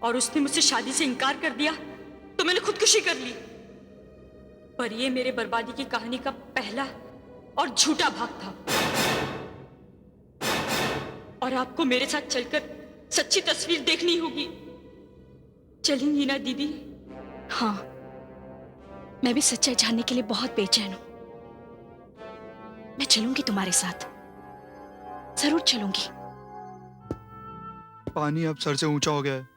और उसने मुझसे शादी से इनकार कर दिया तो मैंने खुदकुशी कर ली। पर यह मेरे बर्बादी की कहानी का पहला और झूठा भाग था। और आपको मेरे साथ चलकर सच्ची तस्वीर देखनी होगी। चलेंगी ना दीदी? हाँ, मैं भी सच्चाई जानने के लिए बहुत बेचैन हूं। मैं चलूंगी तुम्हारे साथ, जरूर चलूंगी। पानी अब सर से ऊंचा हो गया है।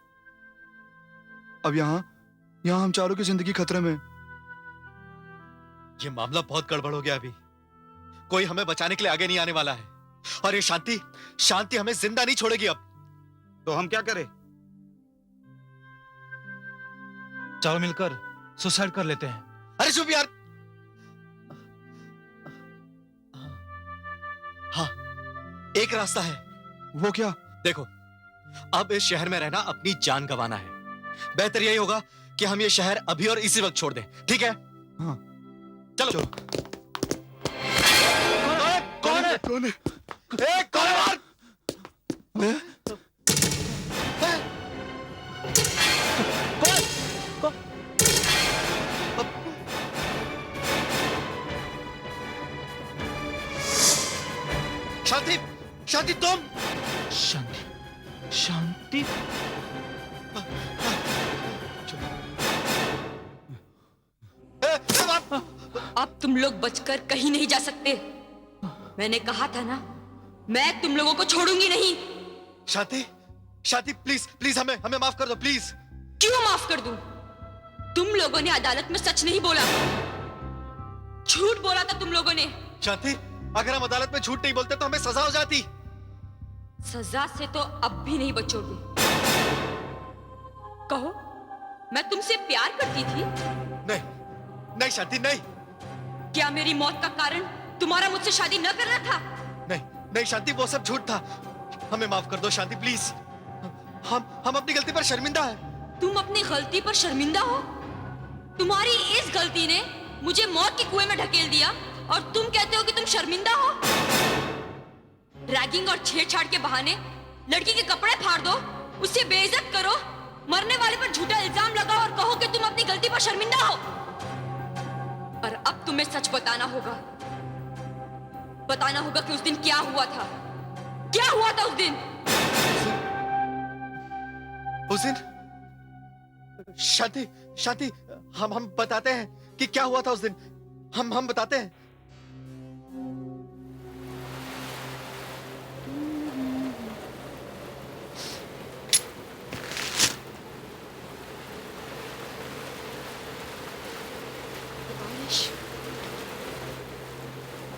अब यहाँ हम चारों की जिंदगी खतरे में। ये मामला बहुत गड़बड़ हो गया। अभी कोई हमें बचाने के लिए आगे नहीं आने वाला है और ये शांति हमें जिंदा नहीं छोड़ेगी। अब तो हम क्या करें? चलो मिलकर सुसाइड कर लेते हैं। अरे चुप यार। हाँ, एक रास्ता है। वो क्या? देखो, अब इस शहर में रहना अपनी जान गंवाना है। बेहतर यही होगा कि हम ये शहर अभी और इसी वक्त छोड़ दें। ठीक है? हाँ, चलो। कौन है? कौन है बाहर? शांति तुम? शांति? अब तुम लोग बचकर कहीं नहीं जा सकते। मैंने कहा था ना, मैं तुम लोगों को छोड़ूंगी नहीं। शांति प्लीज हमें माफ कर दो प्लीज। क्यों माफ कर दूं? तुम लोगों ने अदालत में सच नहीं बोला, झूठ बोला था तुम लोगों ने। शांति, अगर हम अदालत में झूठ नहीं बोलते तो हमें सजा हो जाती। सजा से तो अब भी नहीं बचोगे। कहो, मैं तुमसे प्यार करती थी? नहीं शांति, नहीं। क्या मेरी मौत का कारण तुम्हारा मुझसे शादी न करना था? नहीं शांति, वो सब झूठ था। हमें माफ कर दो शांति प्लीज। हम अपनी गलती पर शर्मिंदा है। तुम अपनी गलती पर शर्मिंदा हो? तुम्हारी इस गलती ने मुझे मौत के कुएं में ढकेल दिया और तुम कहते हो कि तुम शर्मिंदा हो? रैगिंग और छेड़छाड़ के बहाने लड़की के कपड़े फाड़ दो, उससे बेइज्जत करो, मरने वाले पर झूठा इल्जाम लगाओ और कहो कि तुम अपनी गलती पर शर्मिंदा हो। और अब तुम्हें सच बताना होगा कि उस दिन क्या हुआ था। क्या हुआ था उस दिन? शांति, हम बताते हैं कि क्या हुआ था उस दिन। हम बताते हैं।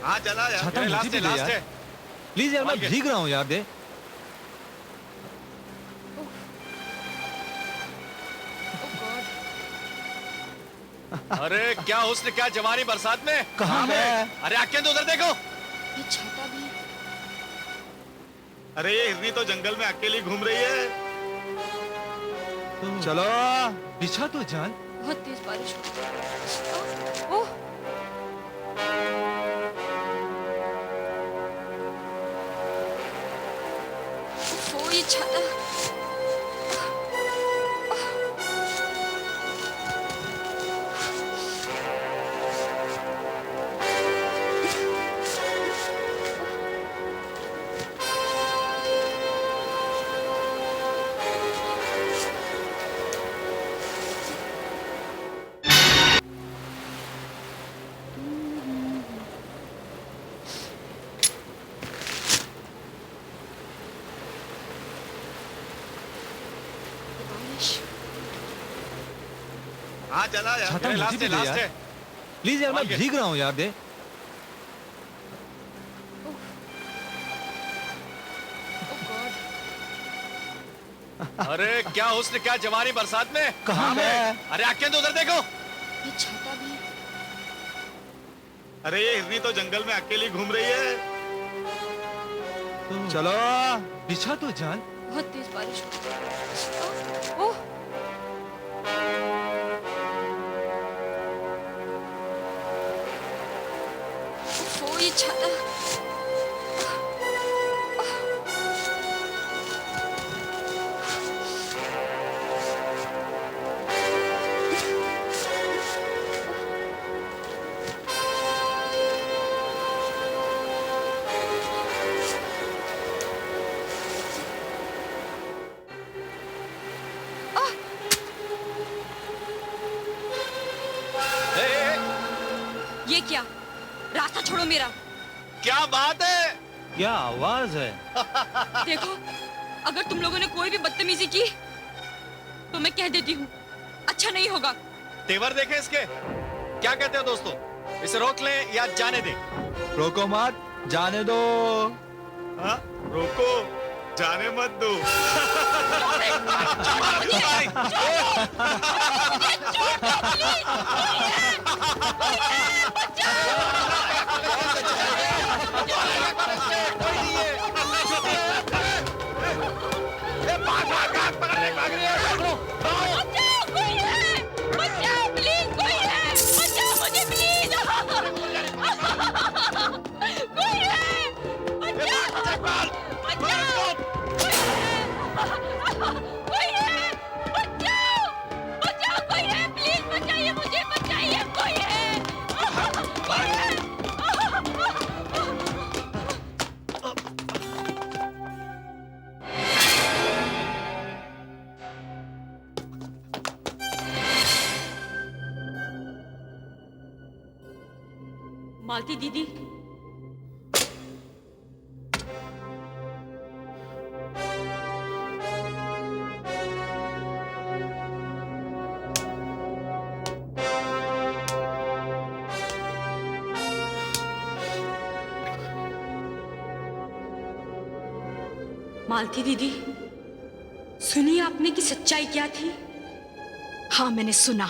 हाँ चला यार। छाता मुझे भी दे यार। प्लीज यार, मैं भीग रहा हूँ यार, दे। अरे क्या हुस्न, क्या जवानी बरसात में। कहाँ है? अरे आंखें तो उधर देखो। ये छाता भी। अरे ये हिरनी तो जंगल में अकेली घूम रही है। चलो बिछा तो जान। बहुत तेज बारिश हो रही है। ओह, ये छाता। हाँ चला यार। छाता मुझे भी दे यार। प्लीज यार, मैं भीग रहा हूँ यार, दे। अरे क्या हुस्न, क्या जवानी बरसात में। कहाँ है? अरे आंखें तो उधर देखो। ये छाता भी। अरे ये हिरनी तो जंगल में अकेली घूम रही है। चलो बिछा तो जान। बहुत तेज बारिश हो रही है। ओह, छाता। ये क्या? रास्ता छोड़ो मेरा। क्या बात है? क्या आवाज है? देखो, अगर तुम लोगों ने कोई भी बदतमीजी की तो मैं कह देती हूँ, अच्छा नहीं होगा। तेवर देखें इसके। क्या कहते हो दोस्तों, इसे रोक लें या जाने दें? रोको मत, जाने दो। हाँ? रोको, जाने मत दो। मालती दीदी, मालती दीदी, सुनिए आपने कि सच्चाई क्या थी? हाँ, मैंने सुना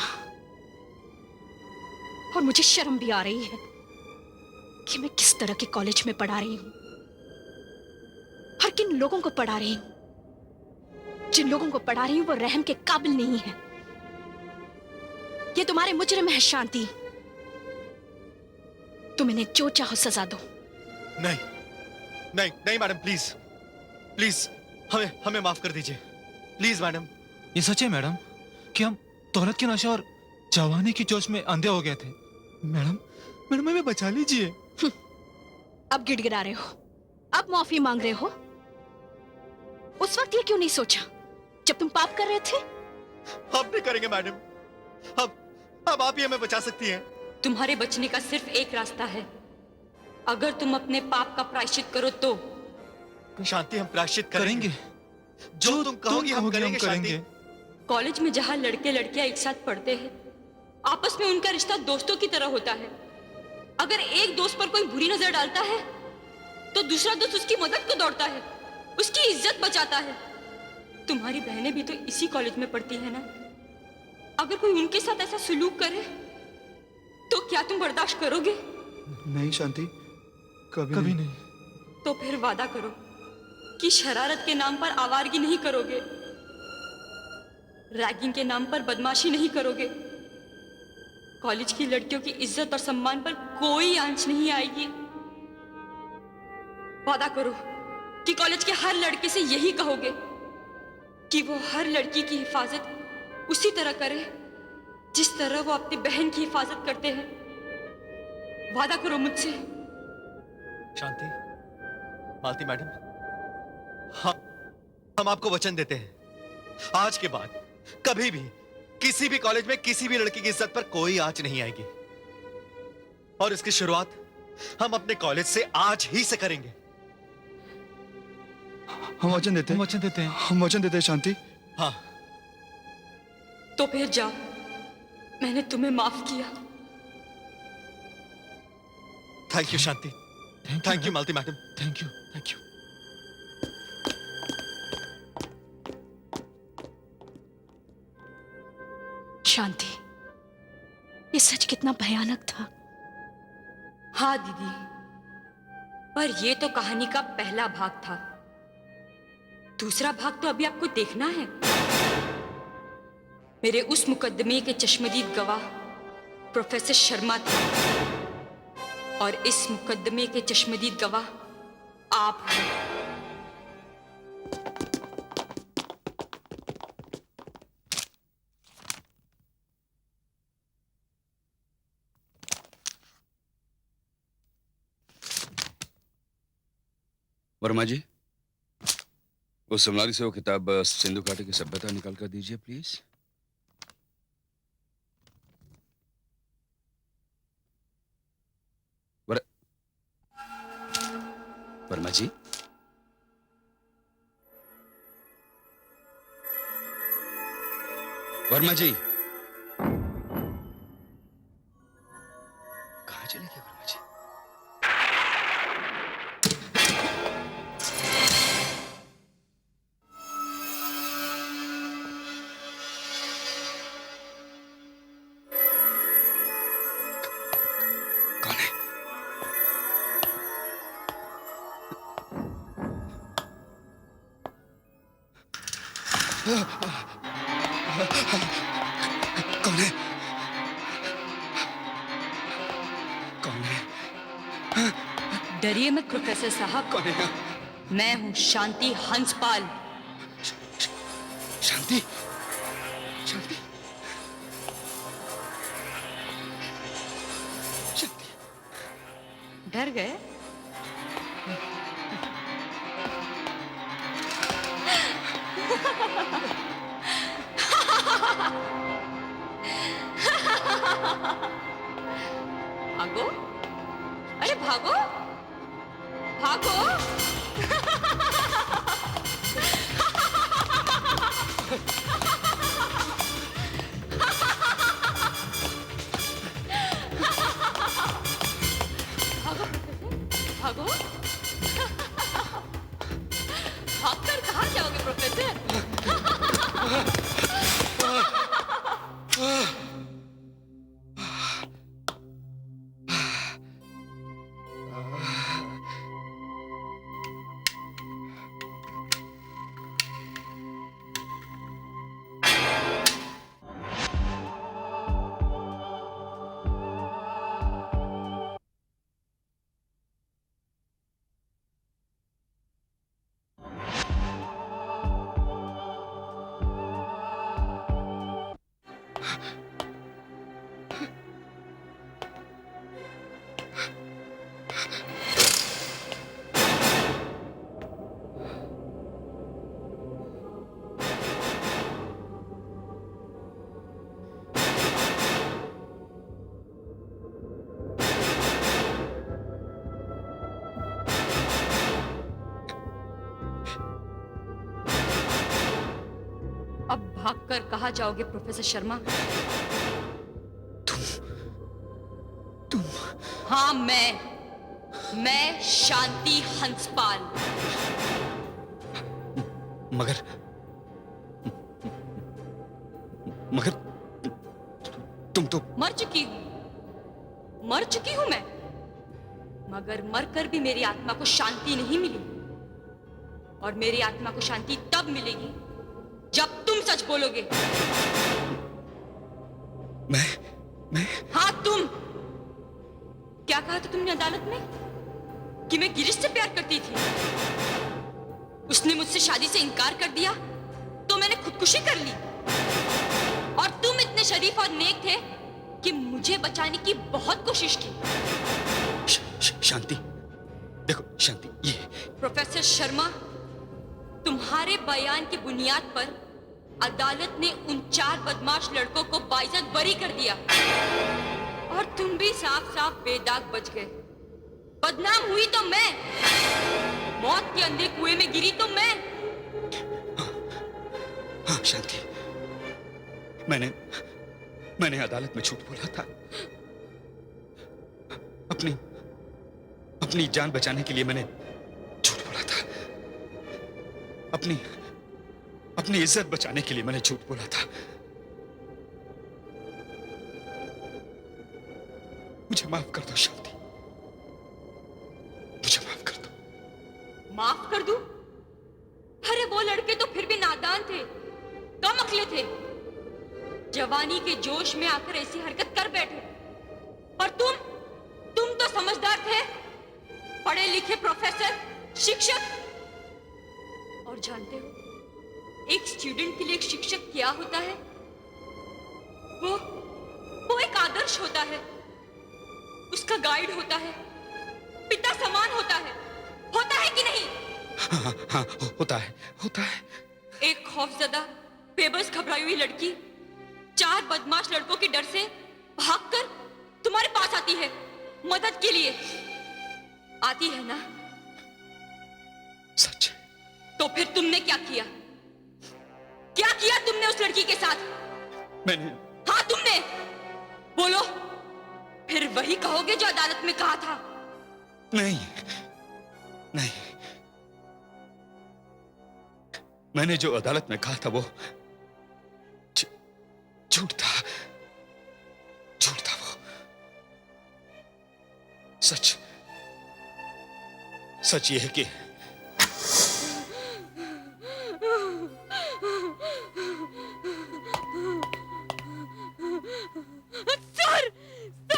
और मुझे शर्म भी आ रही है कि मैं किस तरह के कॉलेज में पढ़ा रही हूं और किन लोगों को पढ़ा रही हूं। जिन लोगों को पढ़ा रही हूं वो रहम के काबिल नहीं है। ये तुम्हारे मुजरिम है शांति। तुम इन्हें जो चाहो सजा दो। नहीं नहीं नहीं मैडम, प्लीज प्लीज हमें माफ कर दीजिए, प्लीज मैडम। ये सच है मैडम कि हम दौलत के नशे और जवानी की जोश में अंधे हो गए थे। मैडम मैडम हमें बचा लीजिए। अब गिड़गिड़ा रहे हो, अब माफी मांग रहे हो। उस वक्त ये क्यों नहीं सोचा जब तुम पाप कर रहे थे? अब नहीं करेंगे मैडम, अब आप ही हमें बचा सकती हैं। तुम्हारे बचने का सिर्फ एक रास्ता है। अगर तुम अपने पाप का प्रायश्चित करो तो। शांति, हम प्रायश्चित करेंगे। जो तुम कहोगी हम करेंगे शांति। कॉलेज में जहां लड़के लड़कियां एक साथ पढ़ते हैं, आपस में उनका रिश्ता दोस्तों की तरह होता है। अगर एक दोस्त पर कोई बुरी नजर डालता है तो दूसरा दोस्त उसकी मदद को दौड़ता है, उसकी इज्जत बचाता है। तुम्हारी बहनें भी तो इसी कॉलेज में पढ़ती है ना। अगर कोई उनके साथ ऐसा सलूक करे तो क्या तुम बर्दाश्त करोगे? नहीं शांति, कभी नहीं। तो फिर वादा करो कि शरारत के नाम पर आवारगी नहीं करोगे, रैगिंग के नाम पर बदमाशी नहीं करोगे, कॉलेज की लड़कियों की इज्जत और सम्मान पर कोई आंच नहीं आएगी। वादा करो कि कॉलेज के हर लड़के से यही कहोगे कि वो हर लड़की की हिफाजत उसी तरह करे जिस तरह वो अपनी बहन की हिफाजत करते हैं। वादा करो मुझसे। शांति, मालती मैडम, हम आपको वचन देते हैं, आज के बाद कभी भी किसी भी कॉलेज में किसी भी लड़की की इज्जत पर कोई आंच नहीं आएगी। और इसकी शुरुआत हम अपने कॉलेज से आज ही से करेंगे। हम वचन देते हैं, हम वचन देते हैं शांति। हाँ, तो फिर जाओ, मैंने तुम्हें माफ किया। Thank you Shanti, thank you Malti madam, thank you. Shanti, ये सच कितना भयानक था। हाँ दीदी, पर ये तो कहानी का पहला भाग था। दूसरा भाग तो अभी आपको देखना है। मेरे उस मुकदमे के चश्मदीद गवाह प्रोफेसर शर्मा थे और इस मुकदमे के चश्मदीद गवाह आप हैं। वर्मा जी, उस अलमारी से वो किताब सिंधु घाटी की सभ्यता निकाल कर दीजिए प्लीज। वर्मा जी, वर्मा जी, कहाँ चले गए वर्मा जी? कौन है? कौन है? कौन है? डरिए मत प्रोफेसर साहब। कौन है? मैं हूं शांति हंसपाल। शांति? शांति? शांति? डर गए? भागो, अरे भागो, भागो। भागो, भागकर कहाँ जाओगे प्रोफेसर? अब भागकर कहाँ जाओगे प्रोफेसर शर्मा? तुम? हाँ, मैं शांति हंसपाल। मगर तुम तो मर चुकी हूं मैं। मगर मरकर भी मेरी आत्मा को शांति नहीं मिली, और मेरी आत्मा को शांति तब मिलेगी जब तुम सच बोलोगे। मैं? हाँ, तुम। क्या कहा था तुमने अदालत में? कि मैं गिरीश से प्यार करती थी। उसने मुझसे शादी से इनकार कर दिया तो मैंने खुदकुशी कर ली। और तुम इतने शरीफ और नेक थे कि मुझे बचाने की बहुत कोशिश की। शांति, देखो शांति, ये प्रोफेसर शर्मा, तुम्हारे बयान की बुनियाद पर अदालत ने उन 4 बदमाश लड़कों को बाइज्जत बरी कर दिया, और तुम भी साफ साफ बेदाग बच गए। बदनाम हुई तो मैं, मौत के अंधे कुएं में गिरी तो मैं। हाँ शांति, मैंने अदालत में झूठ बोला था। अपनी जान बचाने के लिए मैंने झूठ बोला था। अपनी इज्जत बचाने के लिए मैंने झूठ बोला था। मुझे माफ कर दो शांति, मुझे माफ कर दो। माफ कर दूं? अरे वो लड़के तो फिर भी नादान थे, कम अक्ले थे। जवानी के जोश में आकर ऐसी हरकत कर बैठे। और तुम तो समझ समझदार थे, पढ़े लिखे प्रोफेसर, शिक्षक। और जानते हो एक स्टूडेंट के लिए एक शिक्षक क्या होता है? वो एक आदर्श होता है, उसका गाइड होता है, पिता समान होता है कि नहीं? हाँ, होता है। एक खौफजदा, बेबस, घबराई हुई लड़की 4 बदमाश लड़कों के डर से भागकर तुम्हारे पास आती है, मदद के लिए आती है ना? सच। तो फिर तुमने क्या किया? क्या किया तुमने उस लड़की के साथ? मैंने। हाँ, तुमने। बोलो, फिर वही कहोगे जो अदालत में कहा था। नहीं, मैंने जो अदालत में कहा था वो झूठ था वो। सच ये है कि सर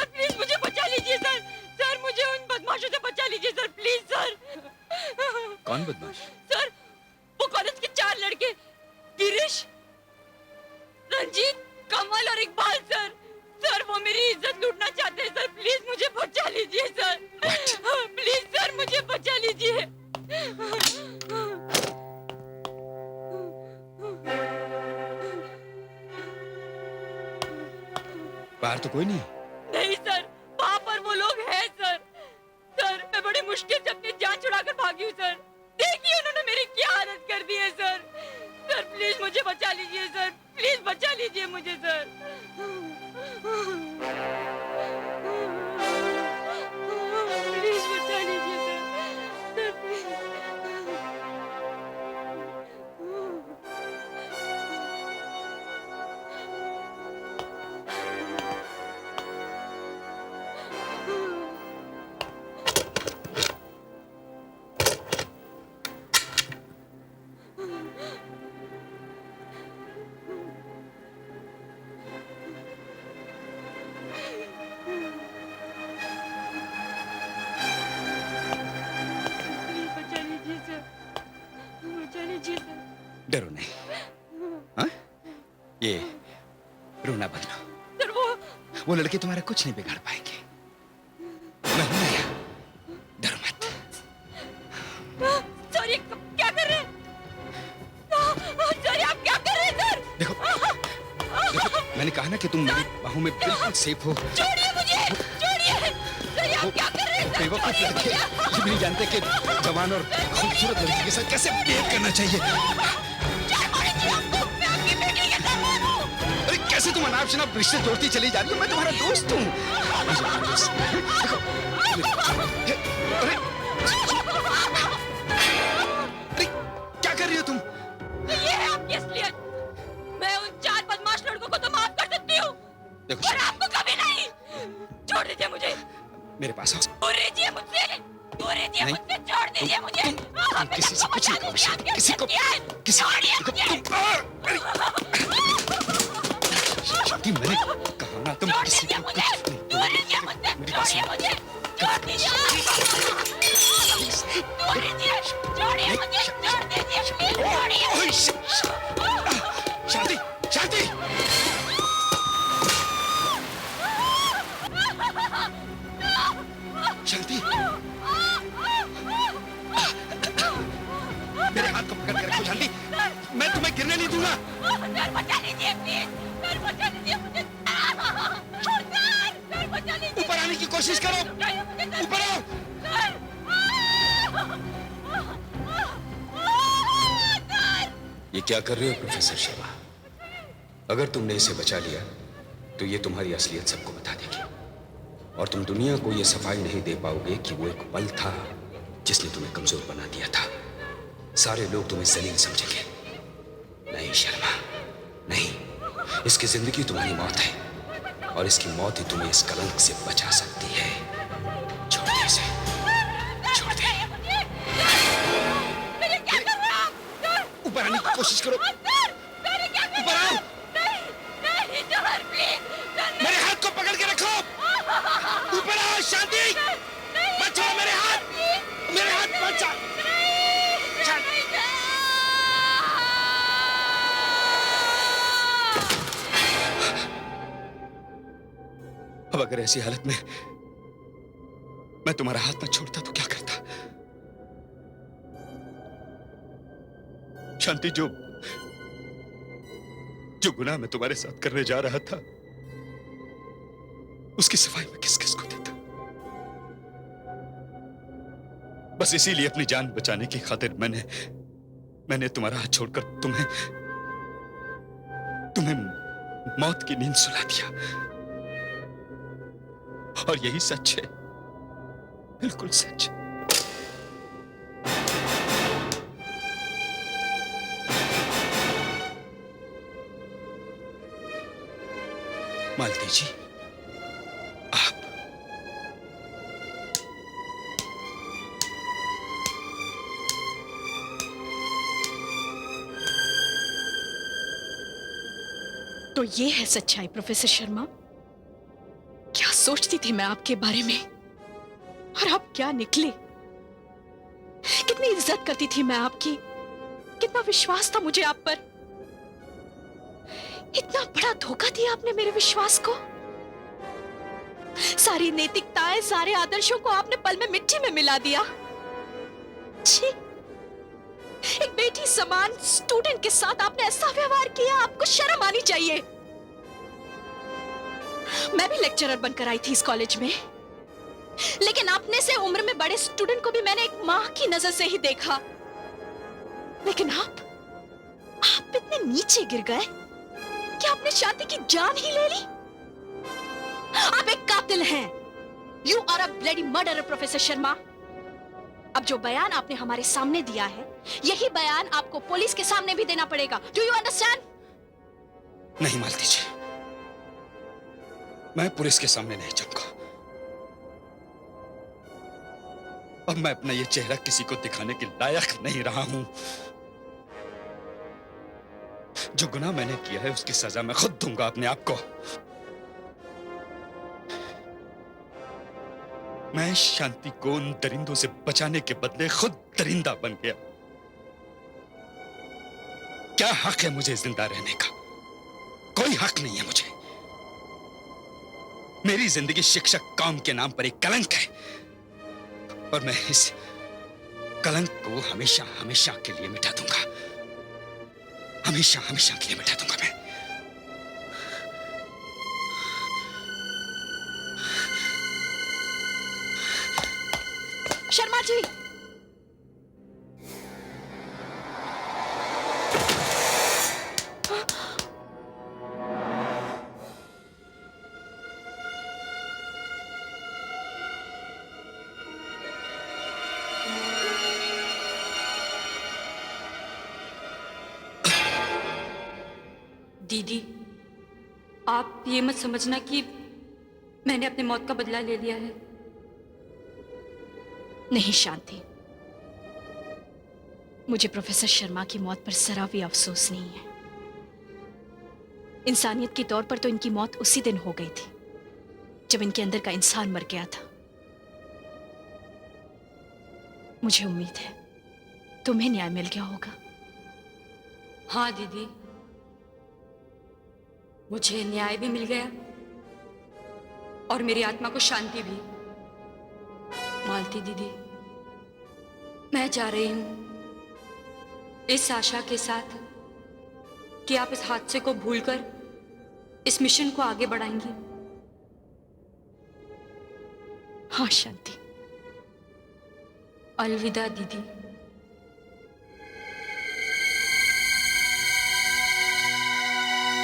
प्लीज मुझे बचा लीजिए सर मुझे उन बदमाशों से बचा लीजिए सर, प्लीज सर। कौन बदमाश? सर वो कॉलेज के 4 लड़के, गिरीश, रंजीत, कमल और इकबाल सर वो मेरी इज्जत लूटना चाहते हैं सर, प्लीज मुझे बचा लीजिए सर। प्लीज सर मुझे बचा लीजिए। बाहर तो कोई नहीं? नहीं सर, वहाँ पर वो लोग हैं सर मैं बड़ी मुश्किल से अपनी जान छुड़ाकर भागी हूँ सर। देखिए उन्होंने मेरी क्या हालत कर दी है सर प्लीज मुझे बचा लीजिए सर, प्लीज बचा लीजिए मुझे सर। प्लीज बचा लीजिए सर प्लीज। डरो नहीं, हाँ? ये रोना बंद लो। सर वो लड़के तुम्हारा कुछ नहीं बिगाड़ पाएंगे। मैं हूं ना यहाँ, डरो मत। सर ये क्या कर रहे हैं? सर आप क्या कर रहे हैं सर? देखो मैंने कहा ना कि तुम मेरी बाहों में बिल्कुल सेफ हो। छोड़िए मुझे, छोड़िए। सर आप क्या कर रहे हैं? बेवकूफ लड़के ये भी नहीं जानते कि जवान और खूबसूरत लड़की के साथ कैसे बिहेव करना चाहिए। अरे कैसे तुम अनाप शनाप रिश्ते तोड़ती चली जा रही हो? मैं तुम्हारा दोस्त हूँ। अरे क्या कर रही हो तुम? ये है आपकी असलियत। मैं उन 4 बदमाश लड़कों को तो माफ कर सकती हूँ, पर आपको कभी नहीं। छोड़ दीजिए मुझे। मेरे पास आओ। दूर रहिए मुझसे, छोड़ दीजिए मुझे। किसी से कुछ नहीं कहो, किसी को शांति, मैंने कहा ना तुम किसी को कुछ नहीं। मेरी बात सुनो। शांति, शांति। शांति, मेरे हाथ को पकड़ के रखो शांति, मैं तुम्हें गिरने नहीं दूंगा। सर बचा लीजिए प्लीज, सर बचा लीजिए मुझे। सर बचा लीजिए। ऊपर आने की कोशिश करो, ऊपर आओ। ये क्या कर रहे हो प्रोफेसर शर्मा? अगर तुमने इसे बचा लिया तो ये तुम्हारी असलियत सबको बता देगी और तुम दुनिया को ये सफाई नहीं दे पाओगे कि वो एक पल था जिसने तुम्हें कमजोर बना दिया था। सारे लोग तुम्हें जलील समझेंगे। नहीं शर्मा, नहीं, इसकी जिंदगी तुम्हारी मौत है और इसकी मौत ही तुम्हें इस कलंक से बचा सकती है। छोड़ दे इसे, छोड़ दे। ऊपर आने की कोशिश करो, ऊपर आओ। मेरे हाथ को पकड़ के रखो, ऊपर आओ शांति। अब अगर ऐसी हालत में मैं तुम्हारा हाथ न छोड़ता तो क्या करता? शांति, जो गुनाह मैं तुम्हारे साथ करने जा रहा था, उसकी सफाई मैं किस किस को देता? बस इसीलिए अपनी जान बचाने की खातिर मैंने तुम्हारा हाथ छोड़कर तुम्हें मौत की नींद सुला दिया। और यही सच है, बिल्कुल सच। मालती जी, आप तो ये है सच्चाई प्रोफेसर शर्मा। क्या सोचती थी मैं आपके बारे में, और आप क्या निकले। कितनी इज्जत करती थी मैं आपकी, कितना विश्वास था मुझे आप पर। इतना बड़ा धोखा दिया आपने मेरे विश्वास को। सारी नैतिकताएं, सारे आदर्शों को आपने पल में मिट्टी में मिला दिया। छी, एक बेटी समान स्टूडेंट के साथ आपने ऐसा व्यवहार किया, आपको शर्म आनी चाहिए। मैं भी लेक्चरर बनकर आई थी इस कॉलेज में, लेकिन अपने से उम्र में बड़े स्टूडेंट को भी मैंने एक मां की नजर से ही देखा। लेकिन आप इतने नीचे गिर गए कि आपने शांति की जान ही ले ली। आप एक कातिल हैं। You are a bloody murderer, professor Sharma. अब जो बयान आपने हमारे सामने दिया है, यही बयान आपको पुलिस के सामने भी देना पड़ेगा। Do you understand? नहीं मालती जी, मैं पुलिस के सामने नहीं जाऊंगा। अब मैं अपना ये चेहरा किसी को दिखाने के लायक नहीं रहा हूं। जो गुनाह मैंने किया है उसकी सजा मैं खुद दूंगा अपने आप को। मैं शांति को उन दरिंदों से बचाने के बदले खुद दरिंदा बन गया। क्या हक है मुझे जिंदा रहने का? कोई हक नहीं है मुझे। मेरी जिंदगी शिक्षक काम के नाम पर एक कलंक है, और मैं इस कलंक को हमेशा हमेशा के लिए मिटा दूंगा। हमेशा हमेशा के लिए मिटा दूंगा मैं। शर्मा जी, दीदी, आप ये मत समझना कि मैंने अपनी मौत का बदला ले लिया है। नहीं शांति, मुझे प्रोफेसर शर्मा की मौत पर जरा भी अफसोस नहीं है। इंसानियत के तौर पर तो इनकी मौत उसी दिन हो गई थी जब इनके अंदर का इंसान मर गया था। मुझे उम्मीद है तुम्हें न्याय मिल गया होगा। हाँ दीदी, मुझे न्याय भी मिल गया और मेरी आत्मा को शांति भी। मालती दीदी, मैं जा रही हूं इस आशा के साथ कि आप इस हादसे को भूलकर इस मिशन को आगे बढ़ाएंगी। हाँ शांति, अलविदा दीदी।